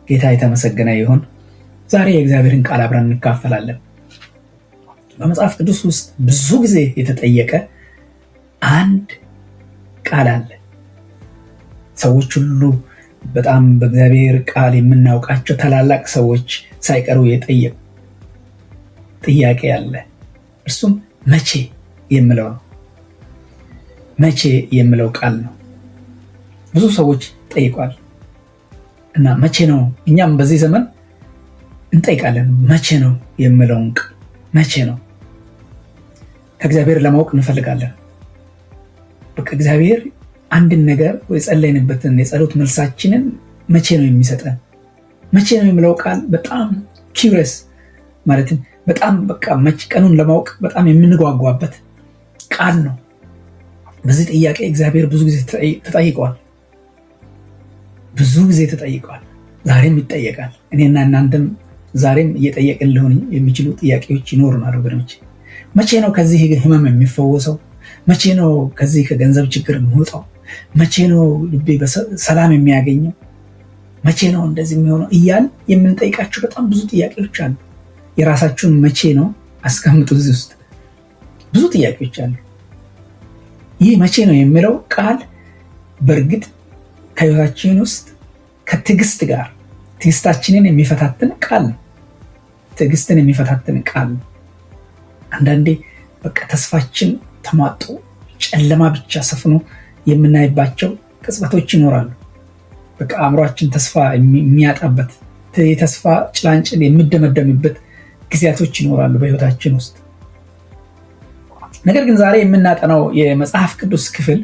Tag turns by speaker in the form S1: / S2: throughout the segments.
S1: ጌታ የተመሰገነ ይሁን። ዛሬ የእግዚአብሔርን ቃል አብረን እንካፈላለን። በመጽሐፍ ቅዱስ ውስጥ ብዙ ጊዜ የተጠየቀ አንድ ቃል አለ። ሰዎች ሁሉ በጣም በእግዚአብሔር ቃል የምናውቃቸው ታላላቅ ሰዎች ሳይቀሩ የጠየቁ ጥያቄ አለ። እርሱም መቼ የሚለው ነው። መቼ የሚለው ቃል ነው። ብዙ ሰዎች ጠይቋል እና መቼ ነው? እኛም በዚህ ዘመን እንጠይቃለን። መቼ ነው የሚለውን ቃል መቼ ነው? ከእግዚአብሔር ለማወቅ እንፈልጋለን። በቃ እግዚአብሔር አንድን ነገር ወይ ጸለይንበትን የጸሎት መልሳችንን መቼ ነው የሚሰጠን? መቼ ነው የሚለው ቃል በጣም ኪውሪየስ ማለትም በጣም በቃ ቀኑን ለማወቅ በጣም የምንጓጓበት ቃል ነው። በዚህ ጥያቄ እግዚአብሔር ብዙ ጊዜ ተጠይቀዋል። ብዙ ጊዜ ተጠይቀዋል። ዛሬም ይጠየቃል። እኔና እናንተም ዛሬም እየጠየቅን ሊሆን የሚችሉ ጥያቄዎች ይኖሩናል ወገኖች። መቼ ነው ከዚህ ህመም የሚፈወሰው? መቼ ነው ከዚህ ከገንዘብ ችግር የምወጣው? መቼ ነው ልቤ ሰላም የሚያገኘው? መቼ ነው እንደዚህ የሚሆነው እያል የምንጠይቃቸው በጣም ብዙ ጥያቄዎች አሉ። የራሳችሁን መቼ ነው አስቀምጡ። እዚህ ውስጥ ብዙ ጥያቄዎች አሉ። ይህ መቼ ነው የሚለው ቃል በእርግጥ ከህይወታችን ውስጥ ከትዕግስት ጋር ትዕግስታችንን የሚፈታትን ቃል ነው። ትዕግስትን የሚፈታትን ቃል ነው። አንዳንዴ በቃ ተስፋችን ተሟጦ ጨለማ ብቻ ሰፍኖ የምናይባቸው ቅጽበቶች ይኖራሉ። በቃ አእምሯችን ተስፋ የሚያጣበት የተስፋ ጭላንጭል የሚደመደምበት ጊዜያቶች ይኖራሉ በህይወታችን ውስጥ። ነገር ግን ዛሬ የምናጠናው የመጽሐፍ ቅዱስ ክፍል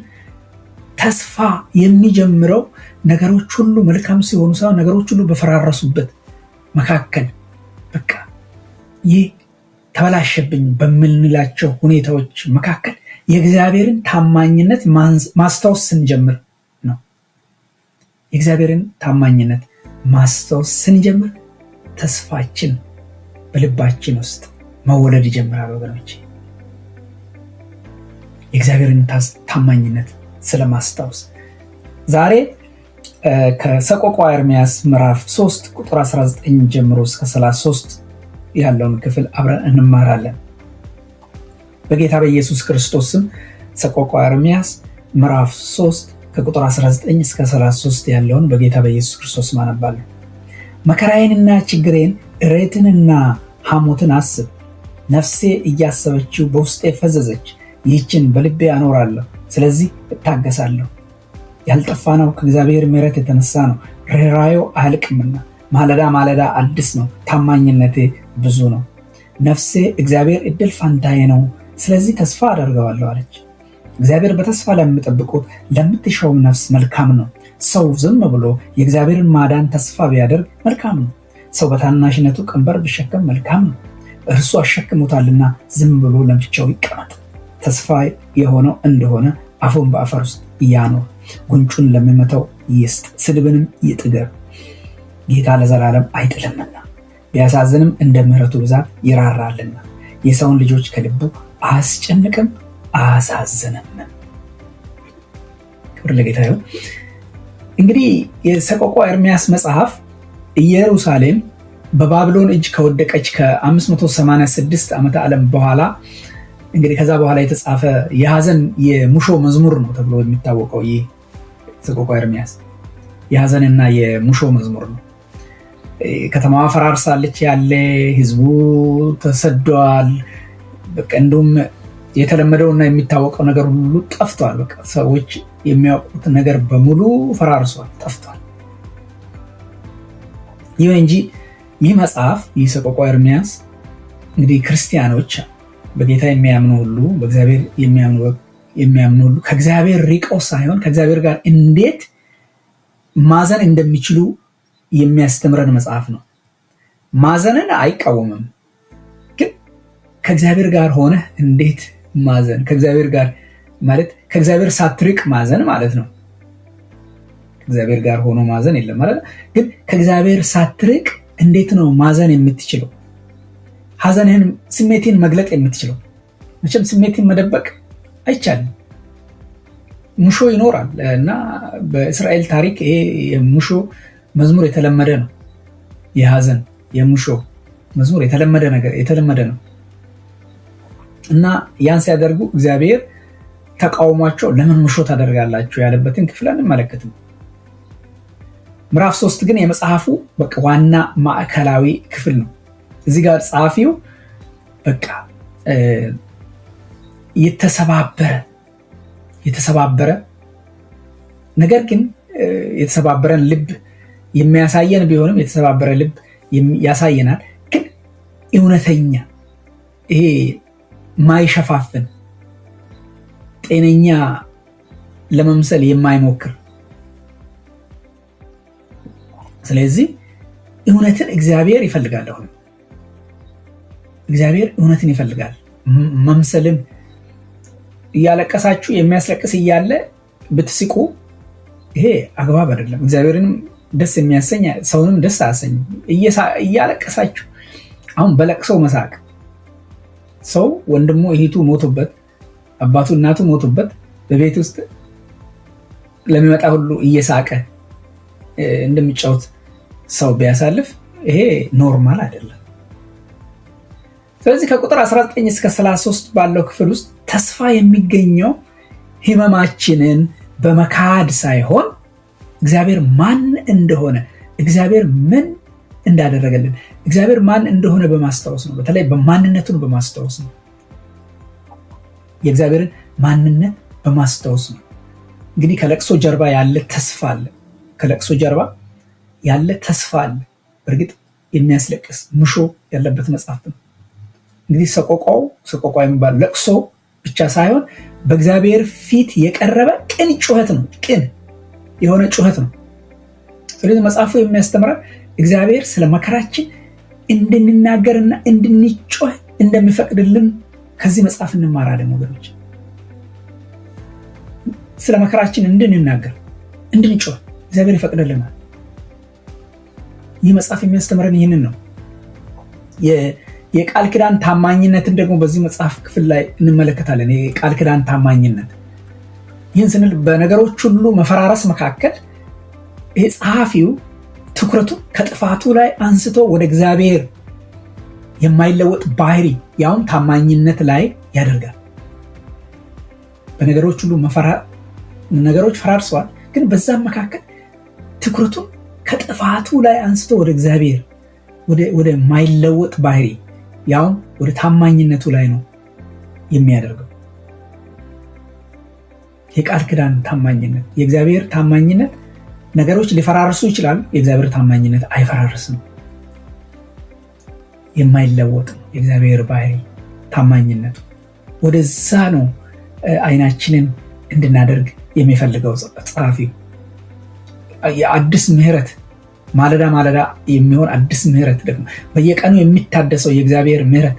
S1: ተስፋ የሚጀምረው ነገሮች ሁሉ መልካም ሲሆኑ ሳይሆን ነገሮች ሁሉ በፈራረሱበት መካከል በቃ ይህ ተበላሸብኝ በምንላቸው ሁኔታዎች መካከል የእግዚአብሔርን ታማኝነት ማስታወስ ስንጀምር ነው። የእግዚአብሔርን ታማኝነት ማስታወስ ስንጀምር ተስፋችን በልባችን ውስጥ መወለድ ይጀምራል ወገኖች። የእግዚአብሔርን ታማኝነት ስለማስታወስ ዛሬ ከሰቆቃወ ኤርምያስ ምዕራፍ 3 ቁጥር 19 ጀምሮ እስከ 33 ያለውን ክፍል አብረን እንማራለን። በጌታ በኢየሱስ ክርስቶስ ስም ሰቆቃወ ኤርምያስ ምዕራፍ 3 ከቁጥር 19 እስከ 33 ያለውን በጌታ በኢየሱስ ክርስቶስ ስም አነባለሁ። መከራዬንና ችግሬን እሬትንና ሐሞትን አስብ። ነፍሴ እያሰበችው በውስጤ ፈዘዘች። ይህችን በልቤ አኖራለሁ፣ ስለዚህ እታገሳለሁ። ያልጠፋ ነው ከእግዚአብሔር ምሕረት የተነሳ ነው፣ ርኅራኄው አያልቅምና። ማለዳ ማለዳ አዲስ ነው፣ ታማኝነቴ ብዙ ነው። ነፍሴ እግዚአብሔር እድል ፋንታዬ ነው፣ ስለዚህ ተስፋ አደርገዋለሁ አለች። እግዚአብሔር በተስፋ ለሚጠብቁት ለምትሻውም ነፍስ መልካም ነው። ሰው ዝም ብሎ የእግዚአብሔርን ማዳን ተስፋ ቢያደርግ መልካም ነው። ሰው በታናሽነቱ ቀንበር ቢሸከም መልካም ነው። እርሱ አሸክሞታልና ዝም ብሎ ለብቻው ይቀመጥ። ተስፋ የሆነው እንደሆነ አፉን በአፈር ውስጥ ያኖር፣ ጉንጩን ለሚመታው ይስጥ፣ ስድብንም ይጥገብ። ጌታ ለዘላለም አይጥልምና ቢያሳዝንም እንደ ምሕረቱ ብዛት ይራራልና። የሰውን ልጆች ከልቡ አያስጨንቅም አያሳዝንም። ክብር ለጌታ ይሁን። እንግዲህ የሰቆቃወ ኤርምያስ መጽሐፍ ኢየሩሳሌም በባቢሎን እጅ ከወደቀች ከ586 ዓመተ ዓለም በኋላ እንግዲህ ከዛ በኋላ የተጻፈ የሐዘን የሙሾ መዝሙር ነው ተብሎ የሚታወቀው። ይህ ሰቆቃወ ኤርምያስ የሐዘንና የሙሾ መዝሙር ነው። ከተማዋ ፈራርሳለች፣ ያለ ህዝቡ ተሰዷል። በቃ እንደውም የተለመደውና የሚታወቀው ነገር ሁሉ ጠፍቷል። በቃ ሰዎች የሚያውቁት ነገር በሙሉ ፈራርሷል፣ ጠፍቷል። ይሁን እንጂ ይህ መጽሐፍ ይህ ሰቆቃወ ኤርምያስ እንግዲህ ክርስቲያኖች በጌታ የሚያምኑ ሁሉ በእግዚአብሔር የሚያምኑ ሁሉ ከእግዚአብሔር ርቀው ሳይሆን ከእግዚአብሔር ጋር እንዴት ማዘን እንደሚችሉ የሚያስተምረን መጽሐፍ ነው። ማዘንን አይቃወምም፣ ግን ከእግዚአብሔር ጋር ሆነ እንዴት ማዘን፣ ከእግዚአብሔር ጋር ማለት ከእግዚአብሔር ሳትርቅ ማዘን ማለት ነው። ከእግዚአብሔር ጋር ሆኖ ማዘን የለም ማለት ግን ከእግዚአብሔር ሳትርቅ እንዴት ነው ማዘን የምትችለው? ሐዘንህን ስሜትን መግለጥ የምትችለው? መቼም ስሜትን መደበቅ አይቻልም። ሙሾ ይኖራል እና በእስራኤል ታሪክ ይሄ የሙሾ መዝሙር የተለመደ ነው። የሐዘን የሙሾ መዝሙር የተለመደ ነው እና ያን ሲያደርጉ እግዚአብሔር ተቃውሟቸው ለምን ሙሾ ታደርጋላችሁ ያለበትን ክፍል አንመለከትም። ምዕራፍ 3 ግን የመጽሐፉ በቃ ዋና ማዕከላዊ ክፍል ነው። እዚህ ጋር ጸሐፊው በቃ የተሰባበረ ነገር ግን የተሰባበረን ልብ የሚያሳየን ቢሆንም የተሰባበረ ልብ ያሳየናል፣ ግን እውነተኛ ይሄ ማይሸፋፍን ጤነኛ ለመምሰል የማይሞክር። ስለዚህ እውነትን እግዚአብሔር ይፈልጋል። አሁን እግዚአብሔር እውነትን ይፈልጋል። መምሰልን እያለቀሳችሁ የሚያስለቅስ እያለ ብትስቁ ይሄ አግባብ አይደለም። እግዚአብሔርንም ደስ የሚያሰኝ ሰውንም ደስ አያሰኝም። እያለቀሳችሁ አሁን በለቅሶ መሳቅ፣ ሰው ወንድሙ እህቱ ሞቶበት አባቱ እናቱ ሞቶበት በቤት ውስጥ ለሚመጣ ሁሉ እየሳቀ እንደሚጫወት ሰው ቢያሳልፍ ይሄ ኖርማል አይደለም። ስለዚህ ከቁጥር 19 እስከ 33 ባለው ክፍል ውስጥ ተስፋ የሚገኘው ህመማችንን በመካድ ሳይሆን እግዚአብሔር ማን እንደሆነ፣ እግዚአብሔር ምን እንዳደረገልን፣ እግዚአብሔር ማን እንደሆነ በማስታወስ ነው። በተለይ በማንነቱን በማስታወስ ነው። የእግዚአብሔርን ማንነት በማስታወስ ነው። እንግዲህ ከለቅሶ ጀርባ ያለ ተስፋ አለ። ከለቅሶ ጀርባ ያለ ተስፋ አለ። በእርግጥ የሚያስለቅስ ምሾ ያለበት መጽሐፍ ነው። እንግዲህ ሰቆቃው የሚባል ለቅሶ ብቻ ሳይሆን በእግዚአብሔር ፊት የቀረበ ቅን ጩኸት ነው። ቅን የሆነ ጩኸት ነው። ስለዚህ መጽሐፉ የሚያስተምረን እግዚአብሔር ስለ መከራችን እንድንናገርና እንድንጮህ እንደሚፈቅድልን ከዚህ መጽሐፍ እንማራለን ወገኖች። ስለ መከራችን እንድንናገር እንድንጮህ እግዚአብሔር ይፈቅድልናል። ይህ መጽሐፍ የሚያስተምረን ይህንን ነው። የቃል ኪዳን ታማኝነትን ደግሞ በዚህ መጽሐፍ ክፍል ላይ እንመለከታለን። የቃል ኪዳን ታማኝነት ይህን ስንል በነገሮች ሁሉ መፈራረስ መካከል ይሄ ጸሐፊው ትኩረቱ ከጥፋቱ ላይ አንስቶ ወደ እግዚአብሔር የማይለወጥ ባህሪ ያውም ታማኝነት ላይ ያደርጋል። በነገሮች ሁሉ ነገሮች ፈራርሰዋል፣ ግን በዛም መካከል ትኩረቱን ከጥፋቱ ላይ አንስቶ ወደ እግዚአብሔር ወደ ማይለወጥ ባህሪ ያውም ወደ ታማኝነቱ ላይ ነው የሚያደርገው። የቃል ኪዳን ታማኝነት፣ የእግዚአብሔር ታማኝነት ነገሮች ሊፈራርሱ ይችላሉ። የእግዚአብሔር ታማኝነት አይፈራርስም፣ የማይለወጥ ነው የእግዚአብሔር ባህሪ ታማኝነቱ። ወደዛ ነው አይናችንን እንድናደርግ የሚፈልገው ጸሐፊው። የአዲስ ምህረት ማለዳ የሚሆን አዲስ ምህረት ደግሞ በየቀኑ የሚታደሰው የእግዚአብሔር ምህረት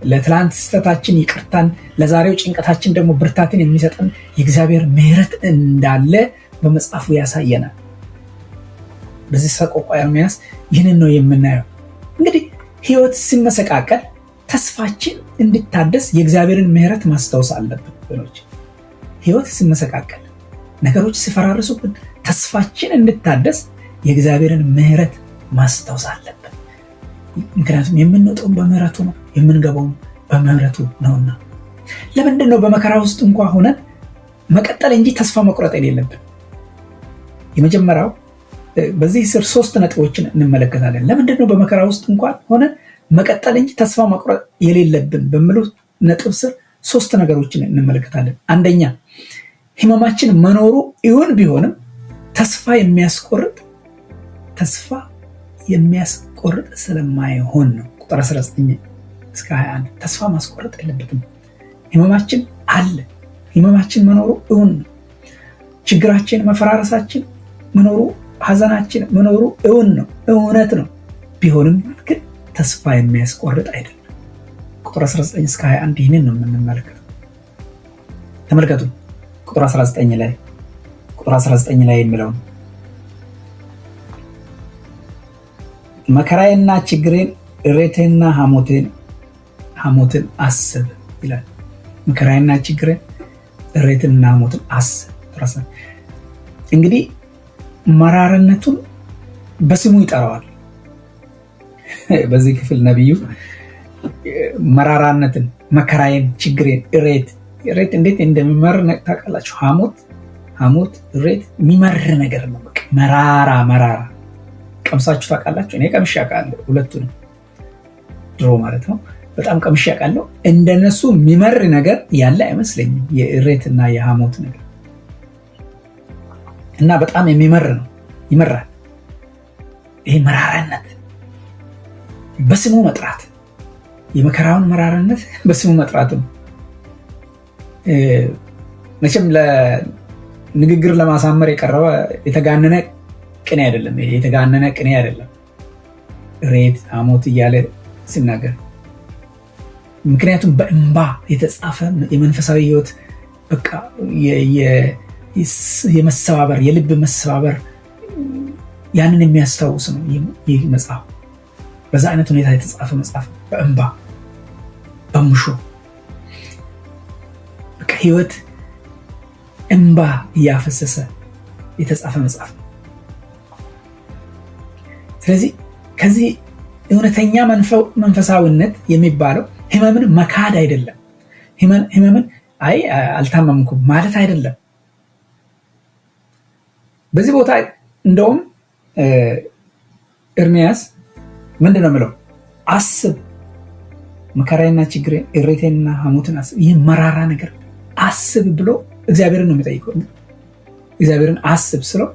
S1: ለትላንት ስህተታችን ይቅርታን፣ ለዛሬው ጭንቀታችን ደግሞ ብርታትን የሚሰጠን የእግዚአብሔር ምህረት እንዳለ በመጽሐፉ ያሳየናል። በዚህ ሰቆቃ ኤርምያስ ይህንን ነው የምናየው። እንግዲህ ህይወት ሲመሰቃቀል ተስፋችን እንድታደስ የእግዚአብሔርን ምህረት ማስታወስ አለብን ወገኖች። ህይወት ሲመሰቃቀል፣ ነገሮች ሲፈራርሱብን ተስፋችን እንድታደስ የእግዚአብሔርን ምህረት ማስታወስ አለብን። ምክንያቱም የምንወጣው በምህረቱ ነው፣ የምንገባው በምህረቱ ነውና። ለምንድን ነው በመከራ ውስጥ እንኳን ሆነን መቀጠል እንጂ ተስፋ መቁረጥ የሌለብን? የመጀመሪያው በዚህ ስር 3 ነጥቦችን እንመለከታለን። ለምንድን ነው በመከራ ውስጥ እንኳን ሆነን መቀጠል እንጂ ተስፋ መቁረጥ የሌለብን በሚለው ነጥብ ስር 3 ነገሮችን እንመለከታለን። አንደኛ፣ ህመማችን መኖሩ ይሁን ቢሆንም ተስፋ የሚያስቆርጥ ስለማይሆን ነው። ቁጥር 19 እስከ 21 ተስፋ ማስቆረጥ የለበትም። ህመማችን አለ። ህመማችን መኖሩ እውን ነው። ችግራችን፣ መፈራረሳችን መኖሩ፣ ሐዘናችን መኖሩ እውን ነው፣ እውነት ነው። ቢሆንም ግን ተስፋ የሚያስቆርጥ አይደለም። ቁጥር 19 እስከ 21 ይህንን ነው የምንመለከተው። ተመልከቱ ቁጥር 19 ላይ የሚለውን መከራዬና ችግሬን እሬቴና ሐሞትን አስብ ይላል። መከራዬና ችግሬን እሬትና ሐሞትን አስብ። እንግዲህ መራርነቱን በስሙ ይጠራዋል። በዚህ ክፍል ነቢዩ መራራነትን፣ መከራዬን፣ ችግሬን፣ እሬት እንዴት እንደሚመር ታውቃላችሁ? ሐሞት እሬት የሚመር ነገር ነው። በቃ መራራ ቀምሳችሁ ታውቃላችሁ? እኔ ቀምሼ አውቃለሁ፣ ሁለቱንም ድሮ ማለት ነው። በጣም ቀምሼ አውቃለሁ። እንደነሱ የሚመር ነገር ያለ አይመስለኝም፣ የእሬትና የሐሞት ነገር እና በጣም የሚመር ነው፣ ይመራል። ይሄ መራራነት በስሙ መጥራት፣ የመከራውን መራራነት በስሙ መጥራት ነው። መቼም ለንግግር ለማሳመር የቀረበ የተጋነነ ቅኔ አይደለም። የተጋነነ ቅኔ አይደለም እሬት ሐሞት እያለ ሲናገር፣ ምክንያቱም በእንባ የተጻፈ የመንፈሳዊ ህይወት በቃ የመሰባበር የልብ መሰባበር ያንን የሚያስታውስ ነው ይህ መጽሐፍ። በዛ አይነት ሁኔታ የተጻፈ መጽሐፍ፣ በእንባ በሙሾ በቃ ህይወት እንባ እያፈሰሰ የተጻፈ መጽሐፍ ነው። ስለዚህ ከዚህ እውነተኛ መንፈሳዊነት የሚባለው ህመምን መካድ አይደለም። ህመምን አልታመምኩም ማለት አይደለም። በዚህ ቦታ እንደውም ኤርምያስ ምንድን ነው የሚለው? አስብ፣ መከራዬና ችግሬን እሬቴንና ሐሞትን አስብ፣ ይህ መራራ ነገር አስብ ብሎ እግዚአብሔርን ነው የሚጠይቀው። እግዚአብሔርን አስብ ስለው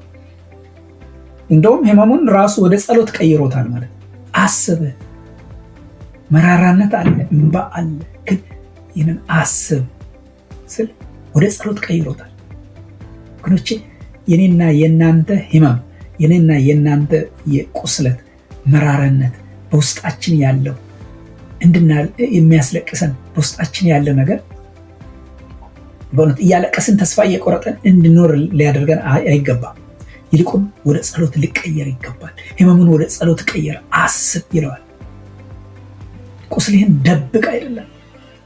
S1: እንደውም ህመሙን ራሱ ወደ ጸሎት ቀይሮታል ማለት ነው። አስብ፣ መራራነት አለ፣ እንባ አለ፣ ግን ይህንን አስብ ስል ወደ ጸሎት ቀይሮታል። ወገኖቼ የኔና የናንተ ህመም፣ የኔና የናንተ የቁስለት መራራነት በውስጣችን ያለው የሚያስለቅሰን በውስጣችን ያለው ነገር በእውነት እያለቀስን ተስፋ እየቆረጠን እንድኖር ሊያደርገን አይገባም። ይልቁን ወደ ጸሎት ሊቀየር ይገባል። ህመሙን ወደ ጸሎት ቀየር፣ አስብ ይለዋል። ቁስልህን ደብቅ አይደለም፣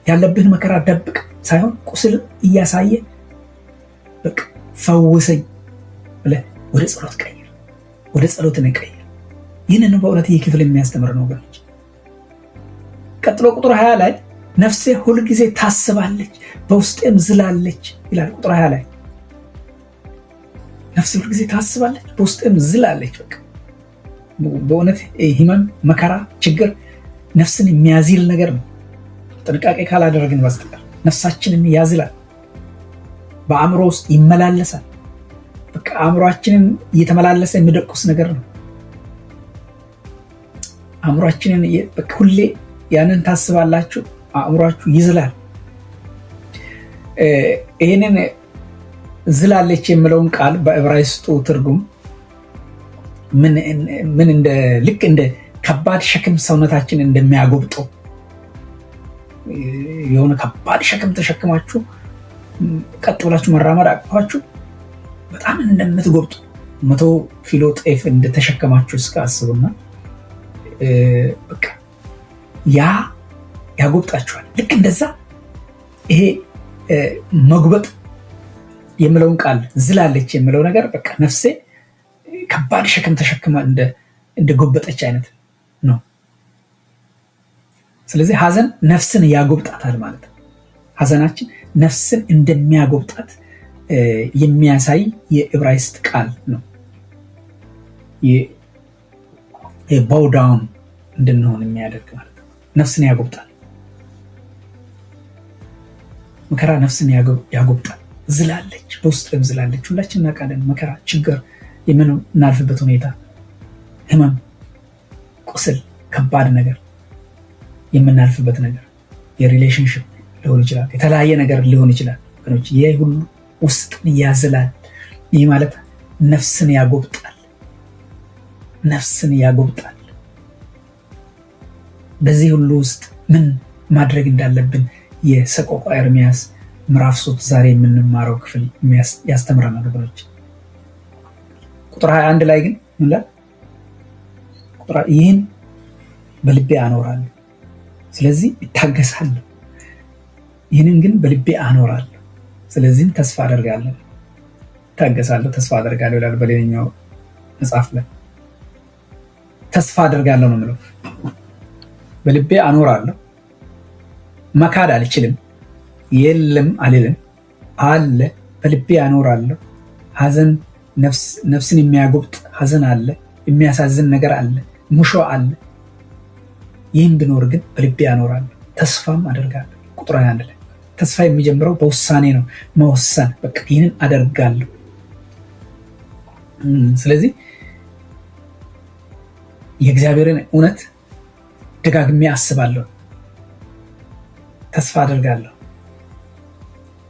S1: ያለብህን መከራ ደብቅ ሳይሆን ቁስል እያሳየ በቃ ፈውሰኝ ብለህ ወደ ጸሎት ቀይር፣ ወደ ጸሎት ቀይር። ይህንን በእውነት ይህ ክፍል የሚያስተምር ነው ወገኖች። ቀጥሎ ቁጥር 20 ላይ ነፍሴ ሁልጊዜ ታስባለች በውስጤም ዝላለች ይላል። ቁጥር 20 ላይ ነፍሴ ሁልጊዜ ታስባለች በውስጤም ዝላለች። በቃ በእውነት ህመም፣ መከራ፣ ችግር ነፍስን የሚያዝል ነገር ነው። ጥንቃቄ ካላደረግን በስተቀር ነፍሳችንን ያዝላል፣ በአእምሮ ውስጥ ይመላለሳል። በቃ አእምሯችንን እየተመላለሰ የሚደቁስ ነገር ነው። አእምሯችንን በቃ ሁሌ ያንን ታስባላችሁ፣ አእምሯችሁ ይዝላል። ይህንን ዝላለች የሚለውን ቃል በዕብራይስጡ ትርጉም ምን ልክ እንደ ከባድ ሸክም ሰውነታችን እንደሚያጎብጠው የሆነ ከባድ ሸክም ተሸክማችሁ ቀጥ ብላችሁ መራመድ አቅቷችሁ በጣም እንደምትጎብጡ 100 ኪሎ ጤፍ እንደተሸከማችሁ እስከ አስቡና በቃ ያጎብጣችኋል። ልክ እንደዛ ይሄ መጉበጥ የሚለውን ቃል ዝላለች የሚለው ነገር በቃ ነፍሴ ከባድ ሸክም ተሸክማ እንደጎበጠች አይነት ነው። ስለዚህ ሐዘን ነፍስን ያጎብጣታል ማለት ነው። ሐዘናችን ነፍስን እንደሚያጎብጣት የሚያሳይ የዕብራይስጥ ቃል ነው። የባው ዳውን እንድንሆን የሚያደርግ ማለት ነው። ነፍስን ያጎብጣል። መከራ ነፍስን ያጎብጣል። ዝላለች፣ በውስጥም ዝላለች። ሁላችን እናውቃለን። መከራ፣ ችግር የምናልፍበት ሁኔታ፣ ህመም፣ ቁስል፣ ከባድ ነገር የምናልፍበት ነገር የሪሌሽንሽፕ ሊሆን ይችላል፣ የተለያየ ነገር ሊሆን ይችላል። ይህ ሁሉ ውስጥን ያዝላል። ይህ ማለት ነፍስን ያጎብጣል፣ ነፍስን ያጎብጣል። በዚህ ሁሉ ውስጥ ምን ማድረግ እንዳለብን የሰቆቃ ኤርምያስ ምዕራፍ 3 ዛሬ የምንማረው ክፍል ያስተምረናል ወገኖች። ቁጥር 21 ላይ ግን ምን ይላል? ይህን በልቤ አኖራለሁ፣ ስለዚህ ይታገሳለሁ። ይህንን ግን በልቤ አኖራለሁ፣ ስለዚህም ተስፋ አደርጋለሁ። ይታገሳለሁ፣ ተስፋ አደርጋለሁ ይላል በሌላኛው መጽሐፍ ላይ። ተስፋ አደርጋለሁ ነው የሚለው። በልቤ አኖራለሁ። መካድ አልችልም። የለም አልልም። አለ፣ በልቤ አኖራለሁ። ሐዘን ነፍስን የሚያጎብጥ ሐዘን አለ፣ የሚያሳዝን ነገር አለ፣ ሙሾ አለ። ይህን ብኖር ግን በልቤ አኖራለሁ፣ ተስፋም አደርጋለሁ። ቁጥር 21 ላይ ተስፋ የሚጀምረው በውሳኔ ነው። መወሰን፣ በቃ ይህንን አደርጋለሁ። ስለዚህ የእግዚአብሔርን እውነት ደጋግሜ አስባለሁ፣ ተስፋ አደርጋለሁ።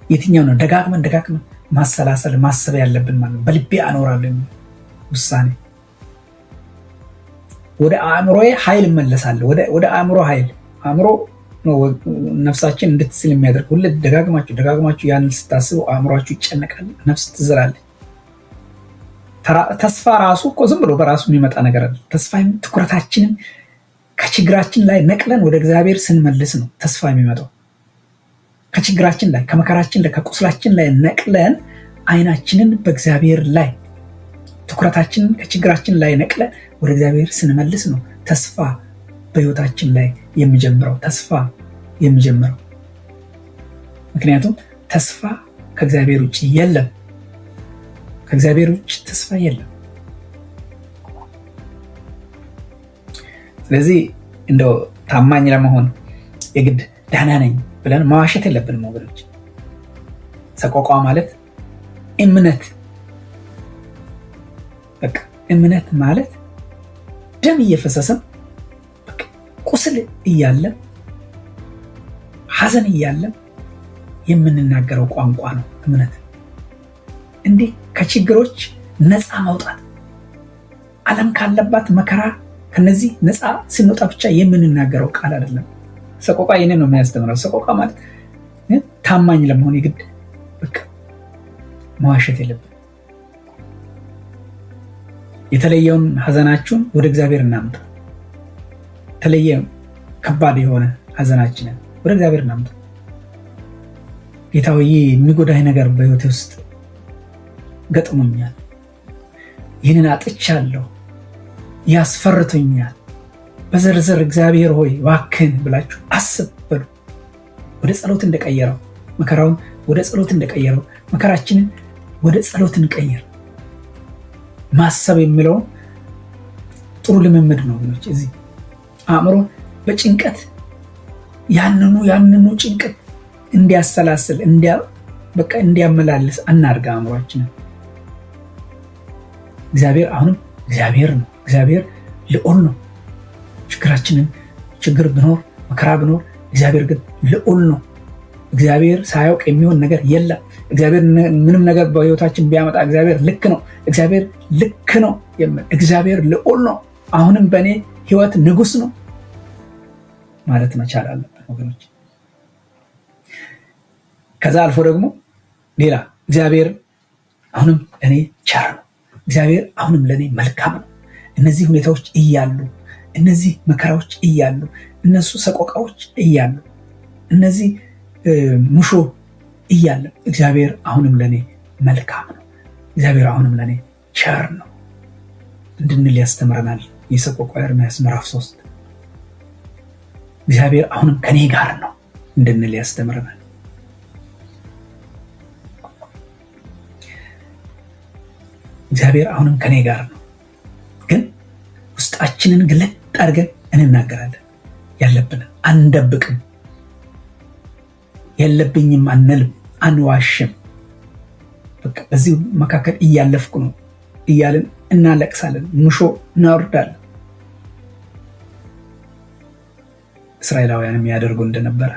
S1: የትኛው ነው ደጋግመን ማሰላሰል ማሰብ ያለብን ማለት ነው። በልቤ አኖራለሁ ውሳኔ። ወደ አእምሮዬ ኃይል እመለሳለሁ። ወደ አእምሮ ኃይል፣ አእምሮ ነው ነፍሳችን እንድትስል የሚያደርግ። ሁሌ ደጋግማችሁ ያንን ስታስቡ አእምሯችሁ ይጨነቃል፣ ነፍስ ትዝላለች። ተስፋ ራሱ እኮ ዝም ብሎ በራሱ የሚመጣ ነገር አለ። ተስፋ ትኩረታችንን ከችግራችን ላይ ነቅለን ወደ እግዚአብሔር ስንመልስ ነው ተስፋ የሚመጣው። ከችግራችን ላይ፣ ከመከራችን ላይ፣ ከቁስላችን ላይ ነቅለን አይናችንን በእግዚአብሔር ላይ፣ ትኩረታችንን ከችግራችን ላይ ነቅለን ወደ እግዚአብሔር ስንመልስ ነው ተስፋ በህይወታችን ላይ የሚጀምረው። ምክንያቱም ተስፋ ከእግዚአብሔር ውጭ የለም። ከእግዚአብሔር ውጭ ተስፋ የለም። ስለዚህ እንደው ታማኝ ለመሆን የግድ ደህና ነኝ ብለን ማዋሸት የለብንም ወገኖች። ሰቆቃ ማለት እምነት፣ በቃ እምነት ማለት ደም እየፈሰሰን ቁስል እያለም ሐዘን እያለም የምንናገረው ቋንቋ ነው እምነት። እንዴ ከችግሮች ነፃ ማውጣት፣ ዓለም ካለባት መከራ ከነዚህ ነፃ ስንወጣ ብቻ የምንናገረው ቃል አይደለም። ሰቆቃ ይሄንን ነው የሚያስተምረው። ሰቆቃ ማለት ታማኝ ለመሆን የግድ በቃ መዋሸት የለብን። የተለየውን ሐዘናችሁን ወደ እግዚአብሔር እናምጣ። የተለየ ከባድ የሆነ ሐዘናችንን ወደ እግዚአብሔር እናምጣ። ጌታ ሆይ የሚጎዳኝ ነገር በህይወቴ ውስጥ ገጥሞኛል፣ ይህንን አጥቻለሁ፣ ያስፈርቶኛል፣ በዝርዝር እግዚአብሔር ሆይ እባክህን ብላችሁ አስብ በሉ። ወደ ጸሎት እንደቀየረው መከራውን ወደ ጸሎት እንደቀየረው መከራችንን ወደ ጸሎት እንቀይር። ማሰብ የሚለው ጥሩ ልምምድ ነው ወገኖች። እዚህ አእምሮ በጭንቀት ያንኑ ጭንቀት እንዲያሰላስል በቃ እንዲያመላልስ አናርጋ አእምሯችንን። እግዚአብሔር አሁንም እግዚአብሔር ነው። እግዚአብሔር ልዑል ነው። ችግር ብኖር መከራ ብኖር እግዚአብሔር ግን ልዑል ነው። እግዚአብሔር ሳያውቅ የሚሆን ነገር የለም። እግዚአብሔር ምንም ነገር በህይወታችን ቢያመጣ እግዚአብሔር ልክ ነው። እግዚአብሔር ልክ ነው። እግዚአብሔር ልዑል ነው። አሁንም በእኔ ህይወት ንጉስ ነው ማለት መቻል አለብን ወገኖች። ከዛ አልፎ ደግሞ ሌላ እግዚአብሔር አሁንም ለእኔ ቸር ነው። እግዚአብሔር አሁንም ለእኔ መልካም ነው። እነዚህ ሁኔታዎች እያሉ፣ እነዚህ መከራዎች እያሉ፣ እነሱ ሰቆቃዎች እያሉ፣ እነዚህ ሙሾ እያለ እግዚአብሔር አሁንም ለእኔ መልካም ነው። እግዚአብሔር አሁንም ለእኔ ቸር ነው እንድንል ያስተምረናል የሰቆቃወ ኤርምያስ ምዕራፍ 3። እግዚአብሔር አሁንም ከኔ ጋር ነው እንድንል ያስተምረናል። እግዚአብሔር አሁንም ከኔ ጋር ነው። ግን ውስጣችንን ግለጥ አድርገን እንናገራለን። ያለብን አንደብቅም፣ የለብኝም አንልም፣ አንዋሽም። በቃ በዚህ መካከል እያለፍኩ ነው እያልን እናለቅሳለን፣ ሙሾ እናወርዳለን። እስራኤላውያንም ያደርጉ እንደነበረ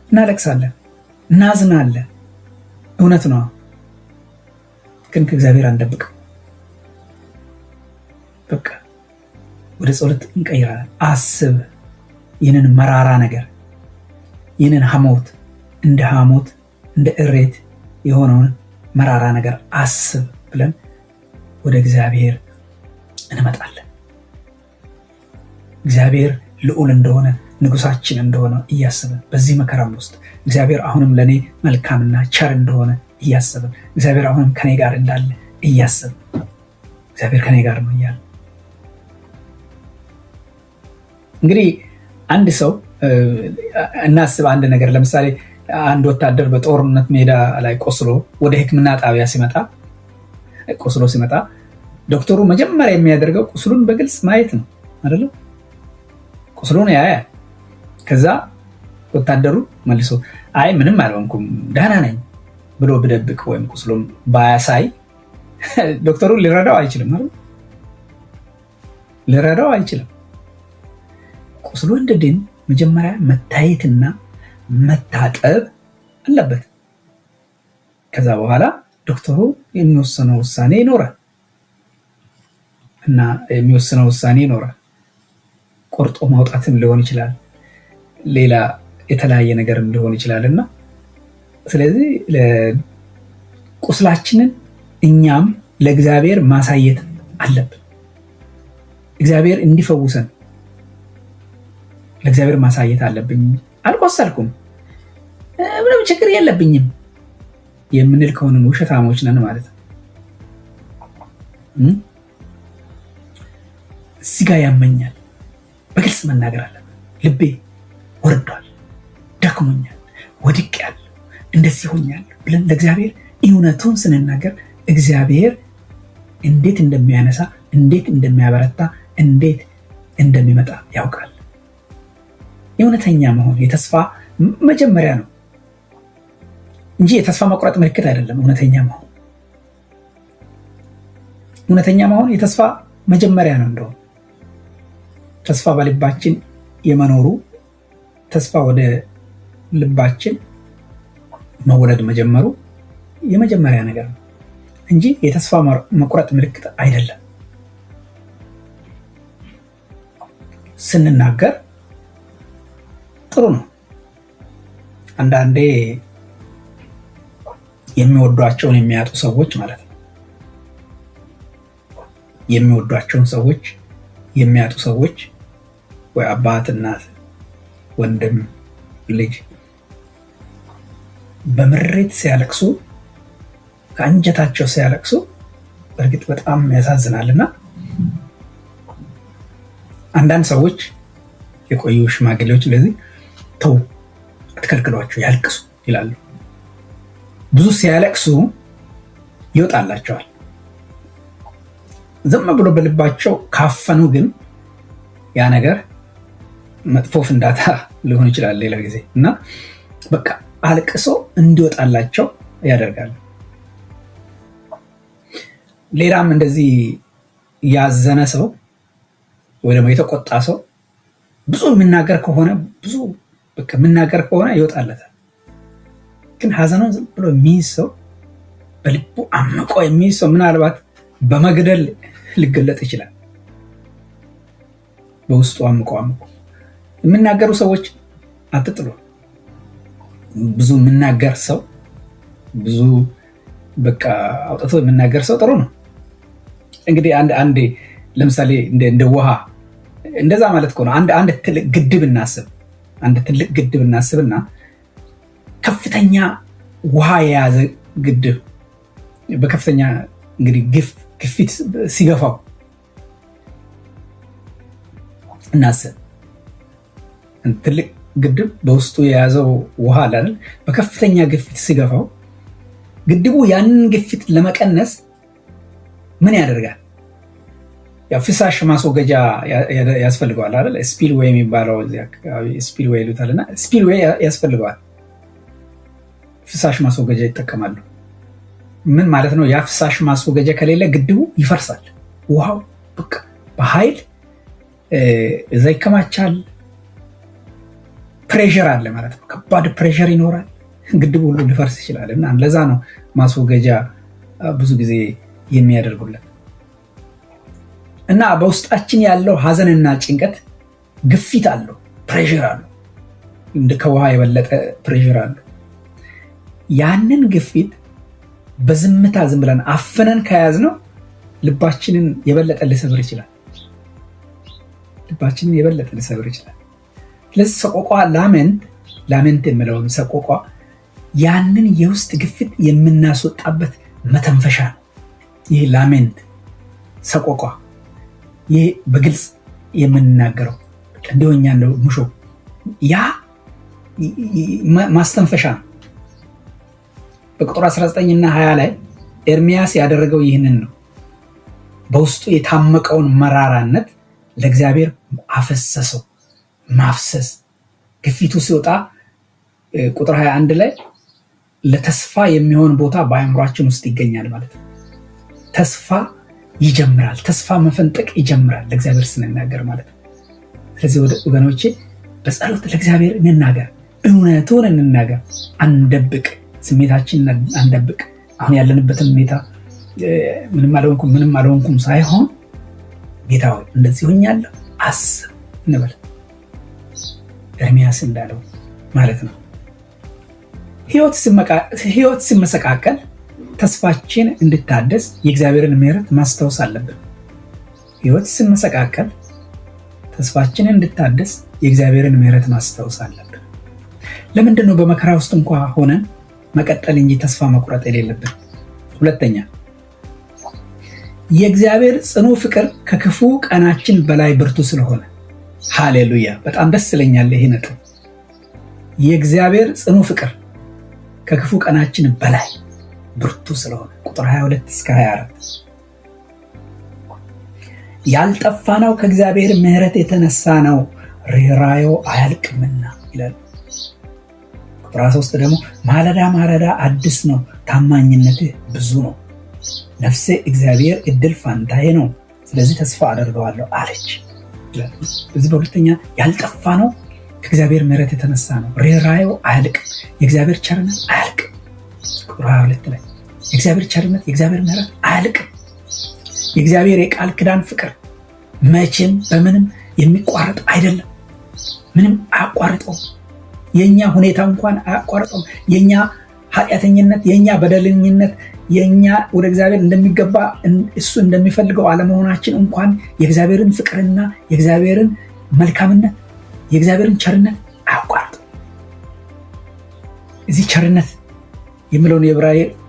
S1: እናለቅሳለን፣ እናዝናለን። እውነት ነው። ግን ከእግዚአብሔር አንደብቅም። በቃ ወደ ጸሎት እንቀይራለን። አስብ ይህንን መራራ ነገር፣ ይህንን ሐሞት እንደ እሬት የሆነውን መራራ ነገር አስብ ብለን ወደ እግዚአብሔር እንመጣለን። እግዚአብሔር ልዑል እንደሆነ ንጉሳችን እንደሆነ እያሰብን በዚህ መከራም ውስጥ እግዚአብሔር አሁንም ለኔ መልካምና ቸር እንደሆነ እያሰብን እግዚአብሔር አሁንም ከኔ ጋር እንዳለ እያሰብን እግዚአብሔር ከኔ ጋር ነው እያለ እንግዲህ አንድ ሰው እናስብ አንድ ነገር ለምሳሌ አንድ ወታደር በጦርነት ሜዳ ላይ ቆስሎ ወደ ሕክምና ጣቢያ ሲመጣ ዶክተሩ መጀመሪያ የሚያደርገው ቁስሉን በግልጽ ማየት ነው አይደል? ቁስሉን ያያል። ከዛ ወታደሩ መልሶ አይ ምንም አልሆንኩም ደህና ነኝ ብሎ ብደብቅ ወይም ቁስሉን ባያሳይ ዶክተሩ ሊረዳው አይችልም አይደል? ሊረዳው አይችልም። ቁስሉ እንዲድን መጀመሪያ መታየትና መታጠብ አለበት። ከዛ በኋላ ዶክተሩ የሚወስነው ውሳኔ ይኖራል። ቆርጦ ማውጣትም ሊሆን ይችላል፣ ሌላ የተለያየ ነገርም ሊሆን ይችላል። እና ስለዚህ ቁስላችንን እኛም ለእግዚአብሔር ማሳየት አለብን። እግዚአብሔር እንዲፈውሰን ለእግዚአብሔር ማሳየት አለብኝ። አልቆሰልኩም፣ ምንም ችግር የለብኝም የምንል ከሆነ ውሸታሞች ነን ማለት ነው። እዚህ ጋ ያመኛል፣ በግልጽ መናገር አለብን። ልቤ ወርዷል፣ ደክሞኛል፣ ወድቄያለሁ፣ እንደዚህ ሆኛለሁ ብለን ለእግዚአብሔር እውነቱን ስንናገር እግዚአብሔር እንዴት እንደሚያነሳ፣ እንዴት እንደሚያበረታ፣ እንዴት እንደሚመጣ ያውቃል። እውነተኛ መሆን የተስፋ መጀመሪያ ነው እንጂ የተስፋ መቁረጥ ምልክት አይደለም። እውነተኛ መሆን የተስፋ መጀመሪያ ነው። እንደው ተስፋ በልባችን የመኖሩ ተስፋ ወደ ልባችን መወለድ መጀመሩ የመጀመሪያ ነገር ነው እንጂ የተስፋ መቁረጥ ምልክት አይደለም። ስንናገር ጥሩ ነው። አንዳንዴ የሚወዷቸውን የሚያጡ ሰዎች ማለት ነው። የሚወዷቸውን ሰዎች የሚያጡ ሰዎች ወይ አባት፣ እናት፣ ወንድም፣ ልጅ በምሬት ሲያለቅሱ፣ ከአንጀታቸው ሲያለቅሱ በእርግጥ በጣም ያሳዝናልና አንዳንድ ሰዎች የቆዩ ሽማግሌዎች ለዚህ ተው አትከልክሏቸው ያልቅሱ ይላሉ። ብዙ ሲያለቅሱ ይወጣላቸዋል። ዝም ብሎ በልባቸው ካፈኑ ግን ያ ነገር መጥፎ ፍንዳታ ሊሆን ይችላል ሌላ ጊዜ እና በቃ አልቅሶ እንዲወጣላቸው ያደርጋሉ። ሌላም እንደዚህ ያዘነ ሰው ወይ ደግሞ የተቆጣ ሰው ብዙ የሚናገር ከሆነ ይወጣለታል። ግን ሀዘኑን ዝም ብሎ የሚይዝ ሰው፣ በልቡ አምቆ የሚይዝ ሰው ምናልባት በመግደል ሊገለጥ ይችላል። በውስጡ አምቆ የሚናገሩ ሰዎች አትጥሉ። ብዙ የሚናገር ሰው፣ ብዙ በቃ አውጥቶ የሚናገር ሰው ጥሩ ነው። እንግዲህ አንድ ለምሳሌ እንደ ውሃ እንደዛ ማለት ከሆነ አንድ ትልቅ ግድብ እናስብና ከፍተኛ ውሃ የያዘ ግድብ በከፍተኛ እንግዲህ ግፊት ሲገፋው እናስብ። ትልቅ ግድብ በውስጡ የያዘው ውሃ አለ አይደል? በከፍተኛ ግፊት ሲገፋው ግድቡ ያንን ግፊት ለመቀነስ ምን ያደርጋል? ፍሳሽ ማስወገጃ ያስፈልገዋል አይደል? ስፒልዌይ የሚባለው እዚህ አካባቢ ስፒልዌይ ይሉታልና ስፒልዌይ ያስፈልገዋል። ፍሳሽ ማስወገጃ ይጠቀማሉ። ምን ማለት ነው? ያ ፍሳሽ ማስወገጃ ከሌለ ግድቡ ይፈርሳል። ውሃው በቃ በኃይል እዛ ይከማቻል። ፕሬሸር አለ ማለት ነው። ከባድ ፕሬሸር ይኖራል። ግድቡ ሁሉ ሊፈርስ ይችላል። እና ለዛ ነው ማስወገጃ ብዙ ጊዜ የሚያደርጉለት። እና በውስጣችን ያለው ሀዘንና ጭንቀት ግፊት አለው፣ ፕሬሸር አለው። እንደ ከውሃ የበለጠ ፕሬሸር አለው። ያንን ግፊት በዝምታ ዝም ብለን አፍነን ከያዝነው ልባችንን የበለጠ ሊሰብር ይችላል። ስለዚህ ሰቆቋ ላሜንት የምለውን ሰቆቋ ያንን የውስጥ ግፊት የምናስወጣበት መተንፈሻ ነው። ይህ ላሜንት ሰቆቋ፣ ይህ በግልጽ የምንናገረው እንዲሆኛ ነው ሙሾ ያ ማስተንፈሻ በቁጥር 19 እና 20 ላይ ኤርሚያስ ያደረገው ይህንን ነው። በውስጡ የታመቀውን መራራነት ለእግዚአብሔር አፈሰሰው። ማፍሰስ ግፊቱ ሲወጣ ቁጥር 21 ላይ ለተስፋ የሚሆን ቦታ በአእምሯችን ውስጥ ይገኛል ማለት ነው። ተስፋ ይጀምራል፣ ተስፋ መፈንጠቅ ይጀምራል ለእግዚአብሔር ስንናገር ማለት ነው። ስለዚህ ወገኖቼ በጸሎት ለእግዚአብሔር እንናገር፣ እውነቱን እንናገር፣ አንደብቅ፣ ስሜታችንን አንደብቅ። አሁን ያለንበትን ሁኔታ ምንም አልሆንኩም ሳይሆን ጌታ ሆይ እንደዚህ ሆኛለሁ አስብ እንበል። ኤርሚያስ እንዳለው ማለት ነው። ህይወት ሲመሰቃቀል ተስፋችን እንድታደስ የእግዚአብሔርን ምሕረት ማስታወስ አለብን። ህይወት ሲመሰቃቀል ተስፋችን እንድታደስ የእግዚአብሔርን ምሕረት ማስታወስ አለብን። ለምንድን ነው በመከራ ውስጥ እንኳ ሆነን መቀጠል እንጂ ተስፋ መቁረጥ የሌለብን? ሁለተኛ የእግዚአብሔር ጽኑ ፍቅር ከክፉ ቀናችን በላይ ብርቱ ስለሆነ። ሃሌሉያ! በጣም ደስ ይለኛል ይሄ ነጥብ። የእግዚአብሔር ጽኑ ፍቅር ከክፉ ቀናችን በላይ ብርቱ ስለሆነ ቁጥር 22 እስከ 24 ያልጠፋነው ከእግዚአብሔር ምሕረት የተነሳ ነው፣ ርኅራኄው አያልቅምና ይላል። ቁጥር 23 ደግሞ ማለዳ ማለዳ አዲስ ነው፣ ታማኝነትህ ብዙ ነው። ነፍሴ እግዚአብሔር እድል ፋንታዬ ነው፣ ስለዚህ ተስፋ አደርገዋለሁ አለች። በዚህ በሁለተኛ ያልጠፋነው ከእግዚአብሔር ምሕረት የተነሳ ነው፣ ርኅራኄው አያልቅም፣ የእግዚአብሔር ቸርነት አያልቅም። ቁጥር 22 ላይ የእግዚአብሔር ቸርነት የእግዚአብሔር ምሕረት አያልቅም። የእግዚአብሔር የቃል ኪዳን ፍቅር መቼም በምንም የሚቋረጥ አይደለም። ምንም አያቋርጠውም። የኛ ሁኔታ እንኳን አያቋርጠውም። የኛ ኃጢአተኝነት፣ የኛ በደለኝነት፣ የኛ ወደ እግዚአብሔር እንደሚገባ እሱ እንደሚፈልገው አለመሆናችን እንኳን የእግዚአብሔርን ፍቅርና የእግዚአብሔርን መልካምነት የእግዚአብሔርን ቸርነት አያቋርጠውም። እዚህ ቸርነት የሚለውን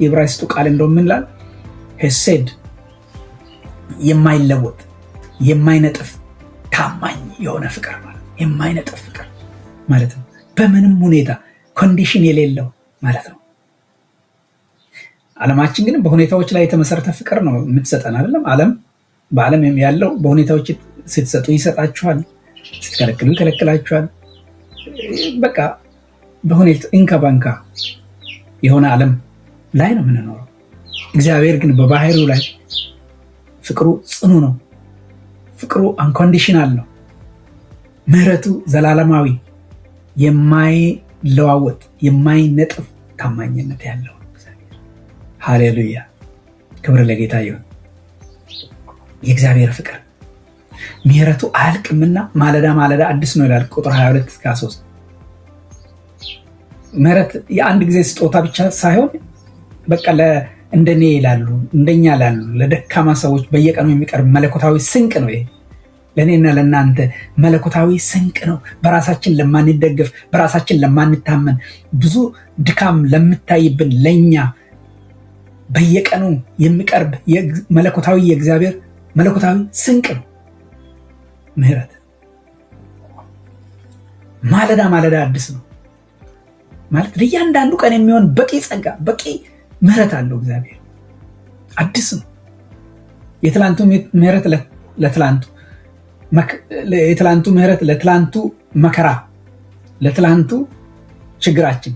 S1: የዕብራይስጡ ቃል እንደውም ምን ይላል? ሄሴድ የማይለወጥ የማይነጥፍ ታማኝ የሆነ ፍቅር ማለት ነው። የማይነጥፍ ፍቅር ማለት ነው። በምንም ሁኔታ ኮንዲሽን የሌለው ማለት ነው። ዓለማችን ግን በሁኔታዎች ላይ የተመሰረተ ፍቅር ነው የምትሰጠን አይደለም። በዓለም ያለው በሁኔታዎች ስትሰጡ ይሰጣችኋል፣ ስትከለክሉ ይከለክላችኋል። በቃ በሁኔታ እንካ ባንካ የሆነ ዓለም ላይ ነው የምንኖረው። እግዚአብሔር ግን በባህሪው ላይ ፍቅሩ ጽኑ ነው። ፍቅሩ አንኮንዲሽናል ነው። ምሕረቱ ዘላለማዊ፣ የማይለዋወጥ የማይነጥፍ ታማኝነት ያለው እግዚአብሔር። ሃሌሉያ! ክብር ለጌታ ይሁን። የእግዚአብሔር ፍቅር ምሕረቱ አያልቅምና ማለዳ ማለዳ አዲስ ነው ይላል ቁጥር 22 እስከ 23። ምሕረት የአንድ ጊዜ ስጦታ ብቻ ሳይሆን በቃ እንደኔ ይላሉ እንደኛ ላሉ ለደካማ ሰዎች በየቀኑ የሚቀርብ መለኮታዊ ስንቅ ነው። ይሄ ለእኔና ለእናንተ መለኮታዊ ስንቅ ነው። በራሳችን ለማንደገፍ፣ በራሳችን ለማንታመን፣ ብዙ ድካም ለምታይብን ለኛ በየቀኑ የሚቀርብ መለኮታዊ የእግዚአብሔር መለኮታዊ ስንቅ ነው ምሕረት። ማለዳ ማለዳ አዲስ ነው ማለት ለእያንዳንዱ ቀን የሚሆን በቂ ጸጋ በቂ ምሕረት አለው እግዚአብሔር። አዲስ ነው። የትላንቱ ምሕረት ለትላንቱ የትላንቱ ምሕረት ለትላንቱ መከራ ለትላንቱ ችግራችን